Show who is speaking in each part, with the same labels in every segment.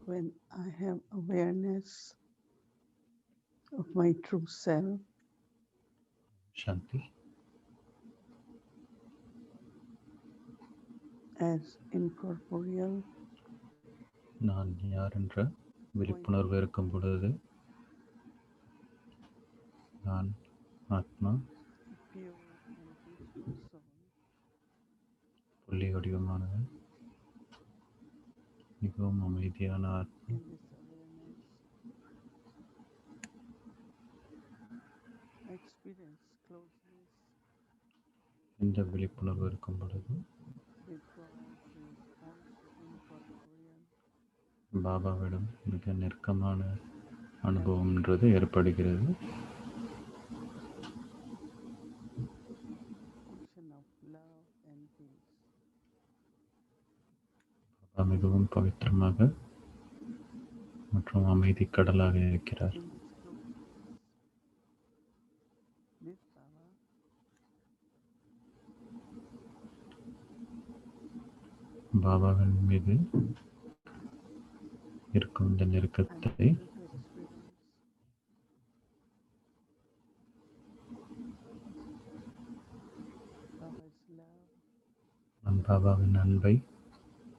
Speaker 1: when I have awareness of my true self
Speaker 2: Shanti.
Speaker 1: as incorporeal,
Speaker 2: நான் யார் என்ற விழிப்புணர்வு
Speaker 1: pointing
Speaker 2: இருக்கும் பொழுது நான் ஆத்மா,
Speaker 1: pure and peaceful soul.
Speaker 2: புள்ளி வடிவமானது, மிகவும் அமைதியான ஆத்மா.
Speaker 1: In this awareness, I experience closeness
Speaker 2: இந்த விழிப்புணர்வு இருக்கும் பொழுது
Speaker 1: with God, who is also incorporeal,
Speaker 2: பாபாவிடம் மிக நெருக்கமான அனுபவம்ன்றது ஏற்படுகிறது.
Speaker 1: ocean of love and peace.
Speaker 2: Baba மிகவும் பவித்திரமாக மற்றும் அமைதி கடலாக இருக்கிறார்.
Speaker 1: In this closeness with Baba,
Speaker 2: பாபாவின் மீது இருக்கும் இந்த
Speaker 1: I'm
Speaker 2: நெருக்கத்தை
Speaker 1: able to experience Baba's love,
Speaker 2: நான் பாபாவின் அன்பை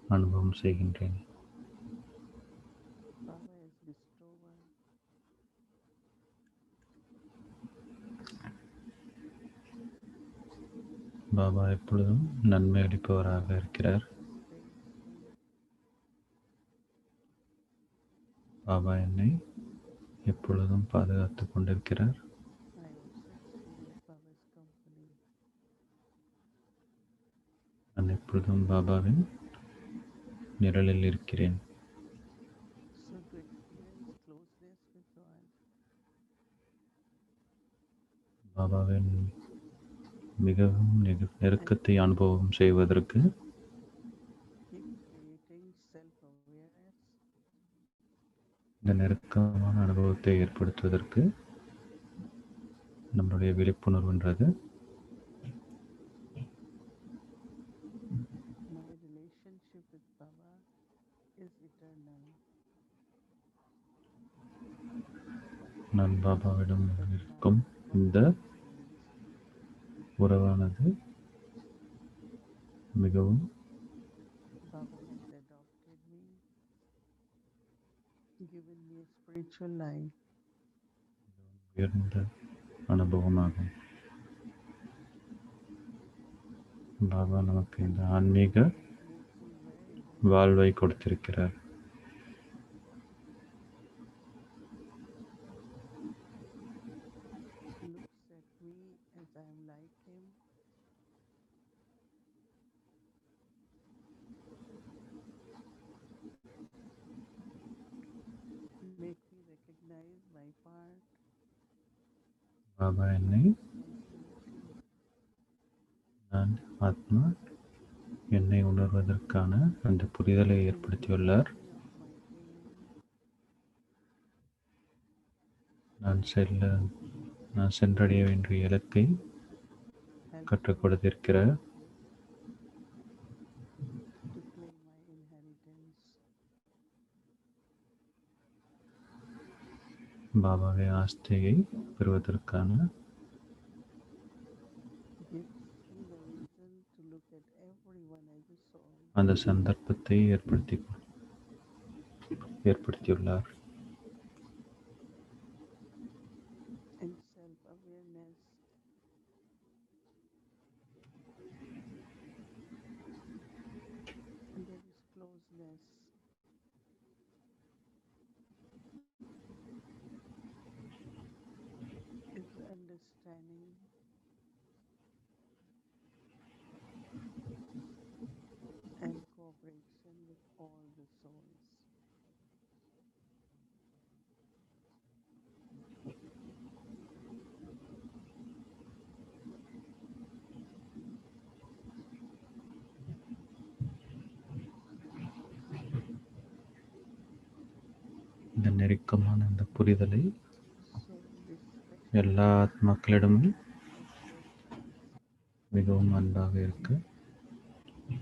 Speaker 2: அனுபவம் செய்கின்றேன்.
Speaker 1: Baba is bestower,
Speaker 2: பாபா எப்பொழுதும் நன்மை அளிப்பவராக இருக்கிறார்.
Speaker 1: space me,
Speaker 2: பாபா என்னை எப்பொழுதும் பாதுகாத்து கொண்டிருக்கிறார்.
Speaker 1: I also experience Baba's company.
Speaker 2: நான் எப்பொழுதும் பாபாவின் நிழலில் இருக்கிறேன்.
Speaker 1: So to experience closeness with God,
Speaker 2: பாபாவின் மிகவும் நெருக்கத்தை அனுபவம் செய்வதற்கு
Speaker 1: keep creating self-awareness
Speaker 2: இந்த நெருக்கமான அனுபவத்தை ஏற்படுத்துவதற்கு நம்மளுடைய விழிப்புணர்வுன்றது
Speaker 1: my relationship with Baba is eternal.
Speaker 2: நான் பாபாவிடம் இருக்கும் இந்த உறவானது மிகவும்
Speaker 1: Baba has adopted me, given me a spiritual life.
Speaker 2: உயர்ந்த அனுபவமாகும். பாபா நமக்கு இந்த ஆன்மீக
Speaker 1: Making very
Speaker 2: வாழ்வை கொடுத்திருக்கிறார்.
Speaker 1: looks at me as I am like him, make me recognize my part,
Speaker 2: Baba என்னை
Speaker 1: responsibility,
Speaker 2: நான் ஆத்மா என்னை உணர்வதற்கான அந்த புரிதலை ஏற்படுத்தியுள்ளார்.
Speaker 1: me of my aim,
Speaker 2: நான் சென்றடைய வேண்டிய இலக்கை
Speaker 1: help
Speaker 2: கற்றுக்
Speaker 1: me
Speaker 2: கொடுத்திருக்கிறார்.
Speaker 1: to claim my inheritance.
Speaker 2: பாபாவை ஆஸ்தியை பெறுவதற்கான
Speaker 1: Gives me the reason to look at everyone as a soul.
Speaker 2: அந்த சந்தர்ப்பத்தை ஏற்படுத்தியுள்ளார்.
Speaker 1: And self-awareness and there is closeness. Is understanding and cooperation with all the souls.
Speaker 2: இந்த நெருக்கமான இந்த புரிதலை
Speaker 1: So this special
Speaker 2: எல்லா ஆத்மாக்களிடமும்
Speaker 1: expression
Speaker 2: மிகவும் அன்பாக இருக்க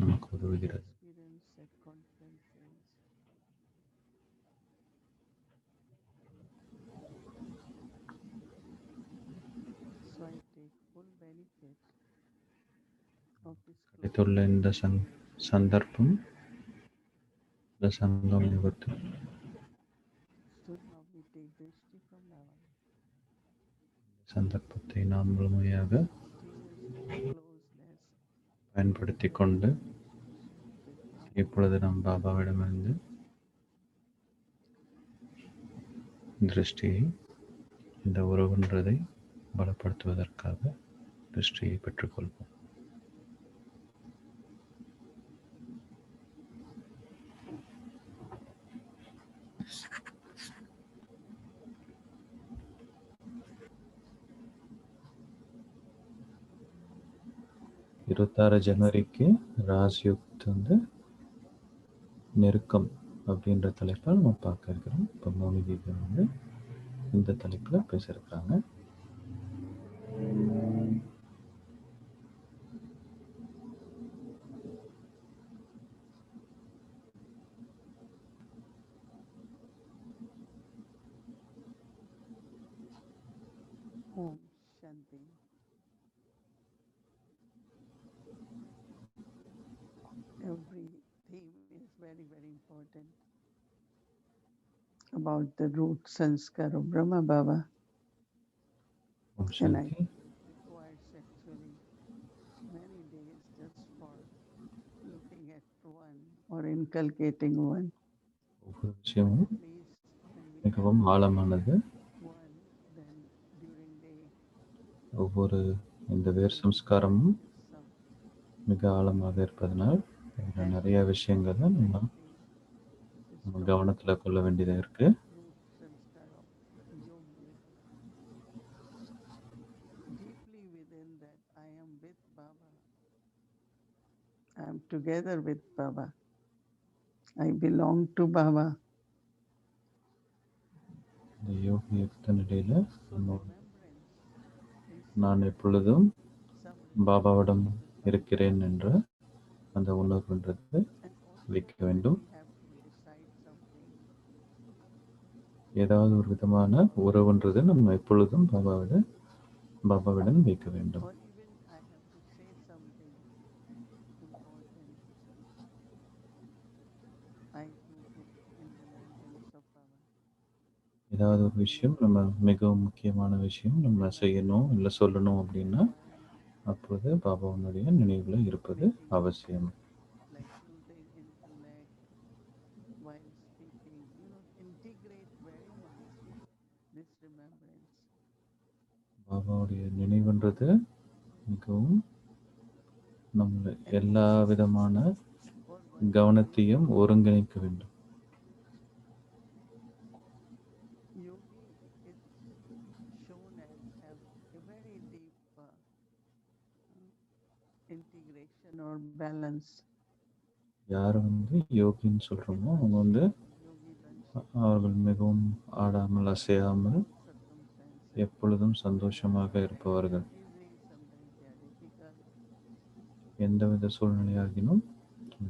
Speaker 2: நமக்கு
Speaker 1: we
Speaker 2: உதவுகிறது.
Speaker 1: experience at conferences
Speaker 2: கிடைத்துள்ள இந்த சந்தர்ப்பம் இந்த சங்கம் யுகத்தில்
Speaker 1: So now we take drishti from Baba.
Speaker 2: சந்தர்ப்பத்தை நாம் முழுமையாக
Speaker 1: Continuously closeness
Speaker 2: பயன்படுத்தி கொண்டு
Speaker 1: relationship with Baba.
Speaker 2: இப்பொழுது நாம் பாபாவிடமிருந்து திருஷ்டியை இந்த உறவுன்றதை பலப்படுத்துவதற்காக திருஷ்டியை பெற்றுக்கொள்வோம். ஜனவரிக்கு ராஜ்யுக்த் நெருக்கம் அப்படின்ற தலைப்பில் நம்ம பார்க்க இருக்கிறோம். இப்போ மௌனி தீபம் இந்த தலைப்பில் பேச இருக்கிறாங்க.
Speaker 1: Om Shanti. Every theme is very, very important about the root sanskar of Brahma Baba.
Speaker 2: Om
Speaker 1: And I
Speaker 2: Shanti.
Speaker 1: requires actually many days just for looking at one or inculcating one.
Speaker 2: ஒவ்வொரு விஷயமும்
Speaker 1: At least when we have
Speaker 2: மிகவும் ஆழமானது.
Speaker 1: one, then during day
Speaker 2: ஒவ்வொரு இந்த வேர் சம்ஸ்காரமும்
Speaker 1: some
Speaker 2: மிக ஆழமாக இருப்பதனால் இதில் நிறைய விஷயங்களை நம்ம கவனத்தில் கொள்ள வேண்டியதாக இருக்குது.
Speaker 1: root sanskar of yogi. Deeply within that, I am with Baba. I am together with Baba. I belong to Baba.
Speaker 2: இந்த யோகி யுக்த நிலையில்
Speaker 1: So remembrance is
Speaker 2: நான் எப்பொழுதும்
Speaker 1: some
Speaker 2: பாபாவிடம் இருக்கிறேன் என்ற அந்த உணர்வுன்றது
Speaker 1: and also
Speaker 2: வைக்க
Speaker 1: when
Speaker 2: வேண்டும்.
Speaker 1: we have to decide something,
Speaker 2: ஏதாவது ஒரு விதமான உறவுன்றது நம்ம எப்பொழுதும் பாபாவிடம் வைக்க வேண்டும்.
Speaker 1: or even I have to say something important, I do put in remembrance of Baba.
Speaker 2: ஏதாவது ஒரு விஷயம் நம்ம மிகவும் முக்கியமான விஷயம் நம்ம செய்யணும் இல்லை சொல்லணும் அப்படின்னா அப்பொழுது பாபாவுடைய நினைவில் இருப்பது அவசியம்.
Speaker 1: Like using intellect while speaking, integrate very much this remembrance.
Speaker 2: பாபாவுடைய நினைவுன்றது மிகவும் நம்மளை எல்லா விதமான கவனத்தையும் ஒருங்கிணைக்க வேண்டும்.
Speaker 1: Yogi is shown as have a very deep integration or balance.
Speaker 2: யார் யோகின்னு சொல்கிறோமோ அவங்க
Speaker 1: Yogi runs
Speaker 2: அவர்கள் மிகவும் ஆடாமல் அசையாமல்
Speaker 1: circumstances.
Speaker 2: எப்பொழுதும் சந்தோஷமாக இருப்பவர்கள்.
Speaker 1: Easy, sometimes they are difficult.
Speaker 2: எந்தவித சூழ்நிலையாகினும்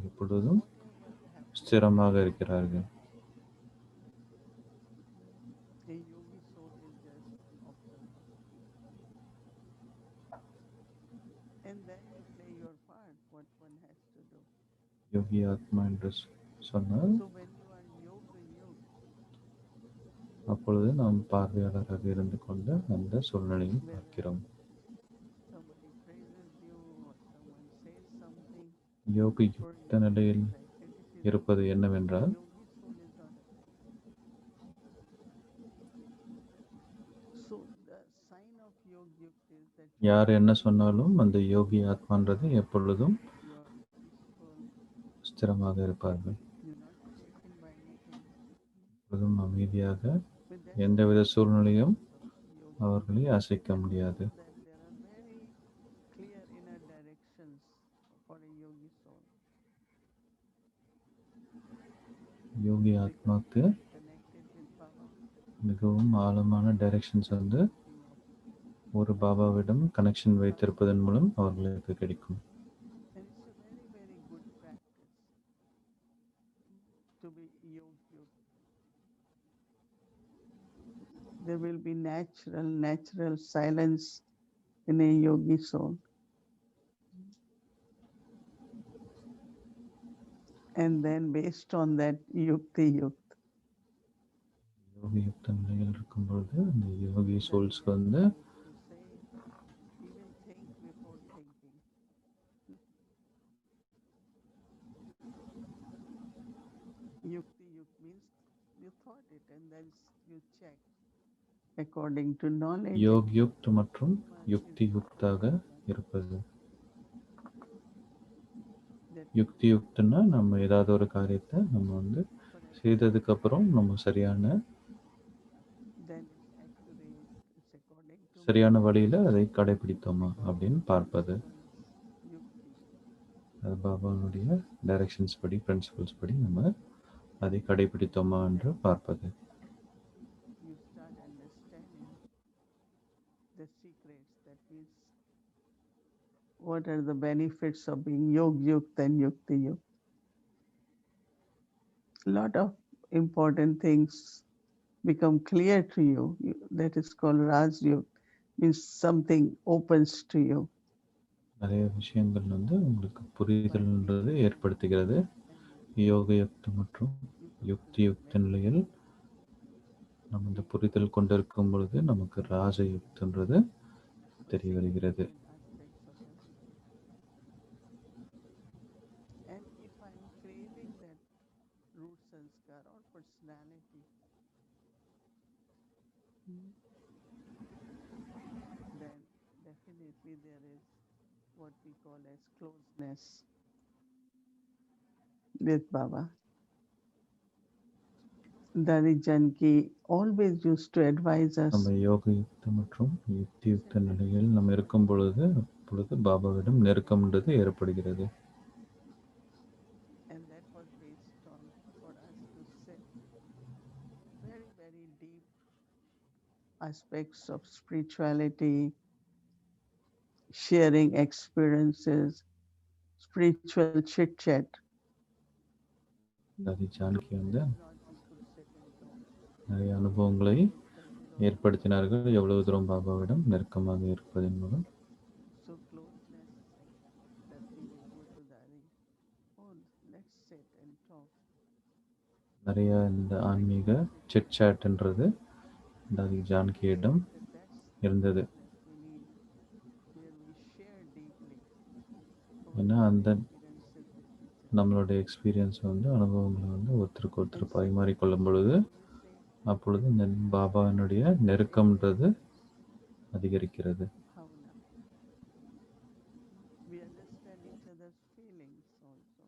Speaker 2: எப்பொழுதும்
Speaker 1: Whatever happens,
Speaker 2: ஸ்திரமாக இருக்கிறார்கள்.
Speaker 1: a yogi soul is just an observer. And then you play your part, what one has to do.
Speaker 2: யோகி ஆத்மா என்று சொன்னால்
Speaker 1: So when you are yoga yug,
Speaker 2: அப்பொழுது நாம் பார்வையாளராக இருந்து கொண்டு அந்த சூழ்நிலையை பார்க்கிறோம்.
Speaker 1: somebody praises you or someone says something,
Speaker 2: யோகி யுக்த நிலையில் இருப்பது என்னவென்றால்
Speaker 1: yogi soul is not affected. So the sign of yoga yukta is that
Speaker 2: யார் என்ன சொன்னாலும் அந்த யோகி ஆத்மான்றது எப்பொழுதும்
Speaker 1: you are peaceful,
Speaker 2: ஸ்திரமாக இருப்பார்கள்.
Speaker 1: you're not shaken by anything.
Speaker 2: எப்பொழுதும் அமைதியாக
Speaker 1: But that's
Speaker 2: எந்தவித சூழ்நிலையும்
Speaker 1: yoga.
Speaker 2: அவர்களை அசைக்க முடியாது.
Speaker 1: That there are very clear inner directions for a yogi soul.
Speaker 2: Yogi ஆத்மாக்கு
Speaker 1: Connected with Baba.
Speaker 2: மிகவும் ஆழமான டைரக்ஷன்ஸ் ஒரு பாபாவிடம் கனெக்ஷன் வைத்திருப்பதன் மூலம் அவர்களுக்கு கிடைக்கும்.
Speaker 1: And it's a very, very good practice to be yogi. There will be natural silence in a yogi soul. And then based on that yukti yukt,
Speaker 2: யோகி யுக்த நிலையில் இருக்கும்பொழுது அந்த யோகி
Speaker 1: that
Speaker 2: சோல்ஸ்க்கு
Speaker 1: means
Speaker 2: வந்து
Speaker 1: I used to say, even think before thinking. Yukti yuk means you thought it and then you check according to knowledge
Speaker 2: yog
Speaker 1: and
Speaker 2: yukt மற்றும்
Speaker 1: much is
Speaker 2: யுக்தி யுக்தாக
Speaker 1: bhava.
Speaker 2: இருப்பது.
Speaker 1: That means
Speaker 2: யுக்தி யுக்துன்னா நம்ம ஏதாவது ஒரு காரியத்தை நம்ம வந்து
Speaker 1: correct,
Speaker 2: செய்ததுக்கு அப்புறம் நம்ம
Speaker 1: then it's accurate, it's according to my
Speaker 2: சரியான வழியில அதை கடைபிடித்தோமா
Speaker 1: according
Speaker 2: அப்படின்னு
Speaker 1: to
Speaker 2: பார்ப்பது.
Speaker 1: principles, yukti.
Speaker 2: அது பாபாவுடைய டைரக்ஷன்ஸ் படி பிரின்சிபல்ஸ் படி நம்ம அதை கடைபிடித்தோமா என்று
Speaker 1: Then
Speaker 2: பார்ப்பது.
Speaker 1: you start understanding the secrets. That means what are the benefits of being yog yukt and yukti yukt. A lot of important things become clear to you. That is called Raazyukt, means something opens to you
Speaker 2: நிறைய விஷயங்கள் வந்து உங்களுக்கு
Speaker 1: by
Speaker 2: புரிதல்ன்றது
Speaker 1: being yog
Speaker 2: ஏற்படுத்துகிறது.
Speaker 1: yukt and yukti
Speaker 2: யோக
Speaker 1: yukt.
Speaker 2: யுக்தி மற்றும்
Speaker 1: You come to
Speaker 2: யுக்தி
Speaker 1: the
Speaker 2: யுக்த
Speaker 1: very
Speaker 2: நிலையில் நம்ம இந்த
Speaker 1: deep
Speaker 2: புரிதல் கொண்டிருக்கும் பொழுது நமக்கு
Speaker 1: and
Speaker 2: ராஜ யுக்தன்றது தெரிய வருகிறது.
Speaker 1: significant aspects of everything. And if I'm craving that root sanskar or personality, then definitely there is what we call as closeness with Baba. Dari Janki always used to advise us.
Speaker 2: நம்ம யோக யுக்த மற்றும் யுக்தி யுக்த நிலையில் நம்ம இருக்கும் பொழுது அப்பொழுது பாபாவிடம் நெருக்கம்ன்றது ஏற்படுகிறது.
Speaker 1: And that was based on for us to sit very, very deep aspects of spirituality, sharing experiences, spiritual chit chat.
Speaker 2: அது
Speaker 1: Those
Speaker 2: ஜானகி வந்து
Speaker 1: days not we could sit and talk.
Speaker 2: நிறைய அனுபவங்களை
Speaker 1: Tanjiro was
Speaker 2: ஏற்படுத்தினார்கள். எவ்வளவு தூரம் பாபாவிடம் நெருக்கமாக இருப்பதன் மூலம்
Speaker 1: so closeness that we will go to Dari. Oh, let's sit and talk.
Speaker 2: நிறைய இந்த
Speaker 1: So I
Speaker 2: ஆன்மீக
Speaker 1: felt it
Speaker 2: சிட் சாட்ன்றது தாதி ஜானகியிடம்
Speaker 1: that that's the
Speaker 2: இருந்தது.
Speaker 1: closeness we need, where we share deeply
Speaker 2: ஏன்னா
Speaker 1: our
Speaker 2: அந்த
Speaker 1: experiences with each other.
Speaker 2: நம்மளுடைய experience வந்து அனுபவங்களை வந்து ஒருத்தருக்கு
Speaker 1: And
Speaker 2: ஒருத்தர்
Speaker 1: sometimes
Speaker 2: பரிமாறிக்கொள்ளும் பொழுது
Speaker 1: when you say
Speaker 2: அப்பொழுது இந்த பாபாவினுடைய நெருக்கம்ன்றது அதிகரிக்கிறது.
Speaker 1: bhavana, we understand each other's feelings also.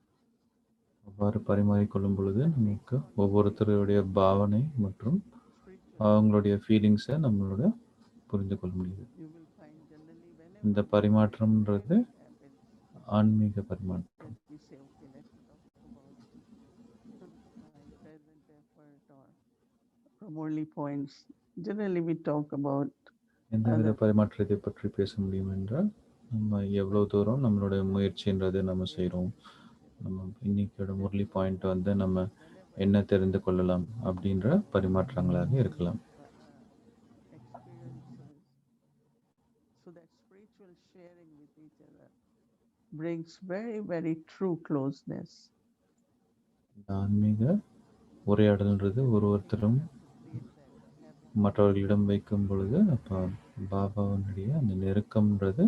Speaker 2: அவ்வாறு பரிமாறிக்கொள்ளும் பொழுது
Speaker 1: But
Speaker 2: நமக்கு
Speaker 1: based on
Speaker 2: ஒவ்வொருத்தருடைய பாவனை மற்றும்
Speaker 1: spiritual
Speaker 2: அவங்களுடைய
Speaker 1: feelings,
Speaker 2: ஃபீலிங்ஸை நம்மளோட புரிந்து கொள்ள முடியுது.
Speaker 1: you will find generally
Speaker 2: இந்த
Speaker 1: whenever something
Speaker 2: பரிமாற்றம்ன்றது
Speaker 1: heavy happens,
Speaker 2: ஆன்மீக பரிமாற்றம்.
Speaker 1: that we say, okay, let's talk about my present effort or from only points. Generally, we talk about
Speaker 2: எந்தவித
Speaker 1: other things.
Speaker 2: பரிமாற்றத்தை பற்றி பேச முடியும் என்றால் நம்ம எவ்வளோ
Speaker 1: But
Speaker 2: தூரம் நம்மளுடைய முயற்சின்றது நம்ம
Speaker 1: very
Speaker 2: செய்கிறோம்.
Speaker 1: appreciative
Speaker 2: நம்ம இன்னைக்கோட
Speaker 1: that
Speaker 2: முரளி
Speaker 1: those
Speaker 2: பாயிண்ட் வந்து
Speaker 1: moments,
Speaker 2: நம்ம
Speaker 1: whenever
Speaker 2: என்ன தெரிந்து கொள்ளலாம் அப்படின்ற பரிமாற்றங்களாக இருக்கலாம்.
Speaker 1: experiences, so that spiritual sharing with each other brings very, very true closeness.
Speaker 2: இந்த ஆன்மீக உரையாடல்ன்றது
Speaker 1: And we
Speaker 2: ஒருத்தரும்
Speaker 1: have to create that habit.
Speaker 2: மற்றவர்களிடம் வைக்கும் பொழுது அப்போ பாபாவனுடைய அந்த நெருக்கம்ன்றது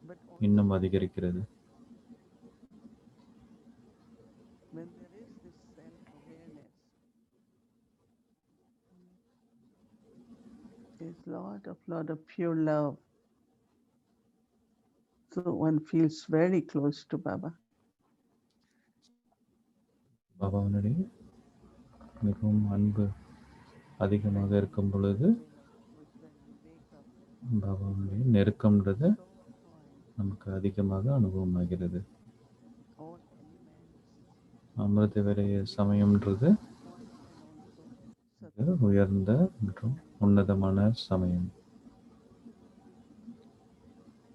Speaker 1: But
Speaker 2: இன்னும்
Speaker 1: also,
Speaker 2: அதிகரிக்கிறது.
Speaker 1: when there is this self-awareness, there's lot of pure love. So one feels very close to Baba.
Speaker 2: பாபாவனுடைய மிகவும் அன்பு அதிகமாக
Speaker 1: When we
Speaker 2: இருக்கும்
Speaker 1: wake
Speaker 2: பொழுது
Speaker 1: up, then of course, when we wake up,
Speaker 2: பாபாவனுடைய
Speaker 1: it's
Speaker 2: நெருக்கம்ன்றது
Speaker 1: so fine.
Speaker 2: நமக்கு அதிகமாக அனுபவமாகிறது.
Speaker 1: All elements,
Speaker 2: அமிர்த வேலைய சமயம்ன்றது
Speaker 1: point and also
Speaker 2: உயர்ந்த
Speaker 1: Satsang,
Speaker 2: மற்றும்
Speaker 1: Satsang.
Speaker 2: உன்னதமான சமயம்.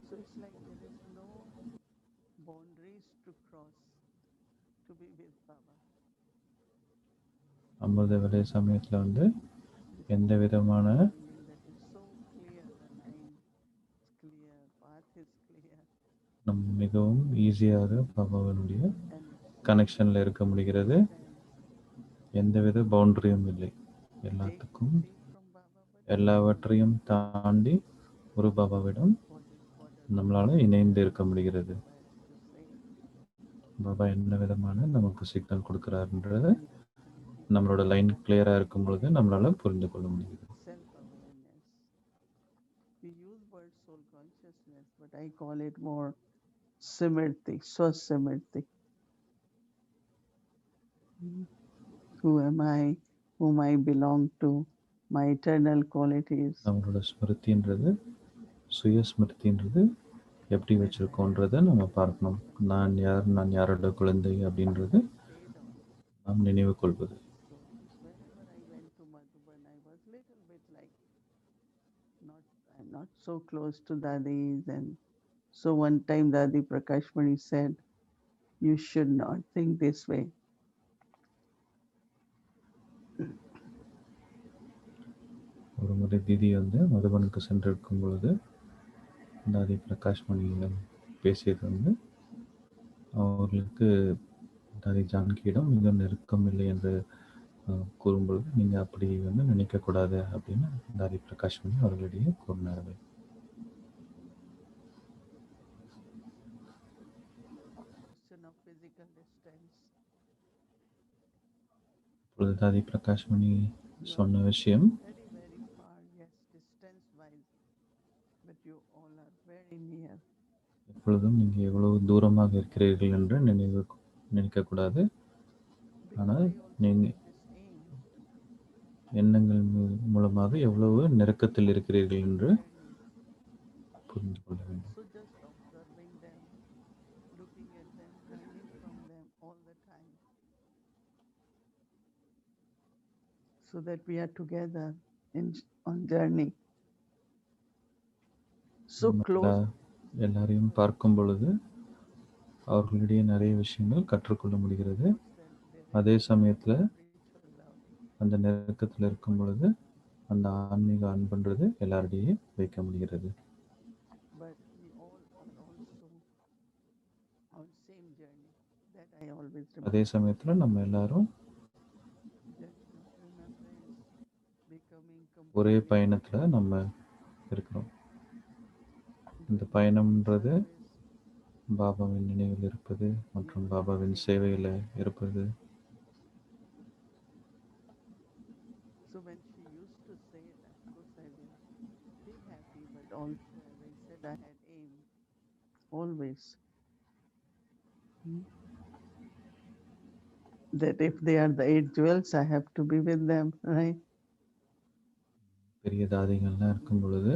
Speaker 1: So it's like there is no boundaries to cross to be with Baba.
Speaker 2: அமிர்த வேலை சமயத்தில் வந்து
Speaker 1: This
Speaker 2: எந்த
Speaker 1: is
Speaker 2: விதமான
Speaker 1: a feeling that is so clear, the line is clear, path is clear,
Speaker 2: நம் மிகவும் ஈஸியாக பாபாவினுடைய
Speaker 1: and it's
Speaker 2: கனெக்ஷனில் இருக்க முடிகிறது. எந்தவித பவுண்டரியும் இல்லை. எல்லாத்துக்கும் எல்லாவற்றையும் தாண்டி ஒரு பாபாவிடம் நம்மளால் இணைந்து இருக்க முடிகிறது. பாபா என்ன விதமான நமக்கு சிக்னல் கொடுக்குறாருன்றத நம்மளோட லைன் கிளியராக இருக்கும் பொழுது நம்மளால் புரிந்து கொள்ள முடியுது.
Speaker 1: Self-awareness. We use word soul consciousness, but I call it more Simirti, Swasimirti. Who am I? Whom I belong to? My eternal qualities.
Speaker 2: நம்மளோட ஸ்மிருதின்றது சுய ஸ்மிருதின்றது எப்படி வச்சுருக்கோன்றதை நம்ம பார்க்கணும். நான் யார், நான் யாரோட குழந்தை அப்படின்றது நாம் நினைவு கொள்வது.
Speaker 1: So wherever I went to Madhuban, I was little bit like I'm not so close to Dadis, and so one time Dadi Prakashmani said, "You should not think this way."
Speaker 2: ஒரு முறை தீதி மதுபனுக்கு சென்றிருக்கும் பொழுது தாதி பிரகாஷ்மணியிடம் பேசியது அவர்களுக்கு தாதி ஜானகியிடம் மிக நெருக்கம் இல்லை என்று கூறும்பொழுது நீங்கள் அப்படி நினைக்கக்கூடாது அப்படின்னு தாதி பிரகாஷ்மணி அவர்களிடையே கூறினார்கள்.
Speaker 1: Question of physical distance.
Speaker 2: இப்பொழுது தாதி பிரகாஷ்மணி சொன்ன விஷயம்
Speaker 1: very, very far, yes, distance-wise, but you all are very near.
Speaker 2: எப்பொழுதும் நீங்கள் எவ்வளவு தூரமாக இருக்கிறீர்கள் என்று நினைக்கக்கூடாது. ஆனால் நீங்கள் எண்ணங்கள் மூலமாக எவ்வளவு நெருக்கத்தில் இருக்கிறீர்கள் என்று புரிந்து கொள்ள வேண்டும்.
Speaker 1: So just observing them, looking at them, learning from them all the time, so that we are together on journey. So close.
Speaker 2: எல்லாரையும் பார்க்கும் பொழுது அவர்களிடையே நிறைய விஷயங்கள் கற்றுக்கொள்ள முடிகிறது. அதே சமயத்தில் அந்த நெருக்கத்தில் இருக்கும் பொழுது அந்த ஆன்மீக அன்புன்றது எல்லாரிடையே வைக்க முடிகிறது.
Speaker 1: But we all are also on same journey. That I always remember.
Speaker 2: அதே சமயத்தில் நம்ம எல்லாரும் ஒரே பயணத்தில் நம்ம இருக்கிறோம். இந்த பயணம்ன்றது பாபாவின் நினைவில் இருப்பது மற்றும் பாபாவின் சேவையில் இருப்பது.
Speaker 1: So when she used to say it, of course I will be happy, but also, as I said, I had aim always. That if they are the 8 jewels, I have to be with them, right?
Speaker 2: பெரிய தாதிகள்லாம் இருக்கும் பொழுது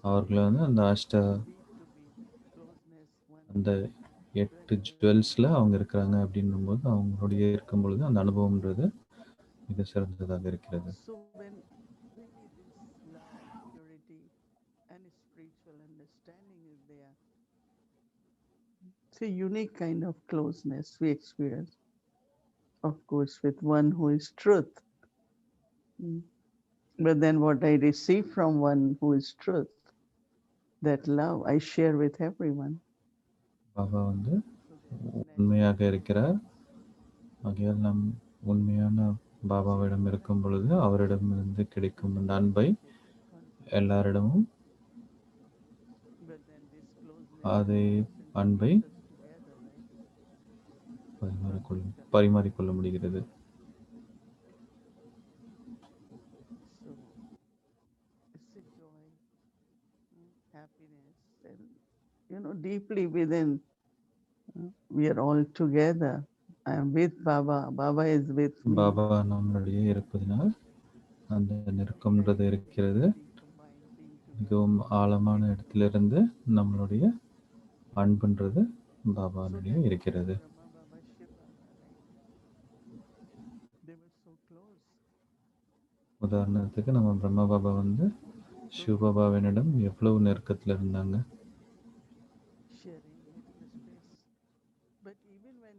Speaker 2: அவர்களை அந்த அந்த 8 ஜுவல்ஸில் அவங்க இருக்கிறாங்க அப்படின்னும் போது அவங்களுடைய இருக்கும் பொழுது அந்த அனுபவம்ன்றது மிக சிறந்ததாக இருக்கிறது.
Speaker 1: So when really this love, purity and spiritual understanding is there, it's a unique kind of closeness we experience. Of course, with one who is truth. But then what I receive from one who is truth, that love I share with everyone.
Speaker 2: Baba உண்மையாக இருக்கிறார். ஆகையால் நம் உண்மையான பாபாவிடம் இருக்கும் பொழுது அவரிடமிருந்து கிடைக்கும் அந்த அன்பை எல்லாரிடமும் அதை அன்பை பரிமாறிக்கொள்ள முடிகிறது.
Speaker 1: Deeply within, we are all together. I am with Baba. Baba is with me.
Speaker 2: Baba நம்மளுடைய இருப்பதனால் அந்த நெருக்கம்ன்றது இருக்கிறது. மிகவும் ஆழமான இடத்திலிருந்து நம்மளுடைய அன்புன்றது பாபாவுடைய இருக்கிறது. உதாரணத்துக்கு நம்ம பிரம்மா பாபா சிவபாபாவினிடம் எவ்வளவு நெருக்கத்தில் இருந்தாங்க.
Speaker 1: But even when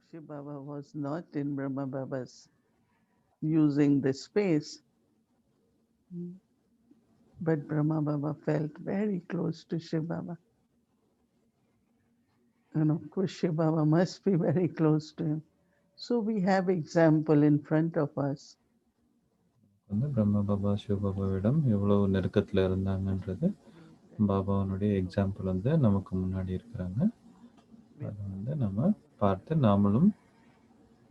Speaker 1: Shiv Baba was not in Brahma Baba's using the space, but Brahma Baba felt very close to Shiv Baba. Of course, Shiv Baba must be very close to him. So we have example in front of us.
Speaker 2: வந்து பிரம்ம பாபா சிவபாபாவிடம் எவ்வளவு நெருக்கத்தில் இருந்தாங்கன்றது
Speaker 1: With that
Speaker 2: பாபாவனுடைய
Speaker 1: example of
Speaker 2: example வந்து நமக்கு முன்னாடி இருக்கிறாங்க.
Speaker 1: with
Speaker 2: அதை வந்து
Speaker 1: our
Speaker 2: நம்ம
Speaker 1: father.
Speaker 2: பார்த்து நாமளும்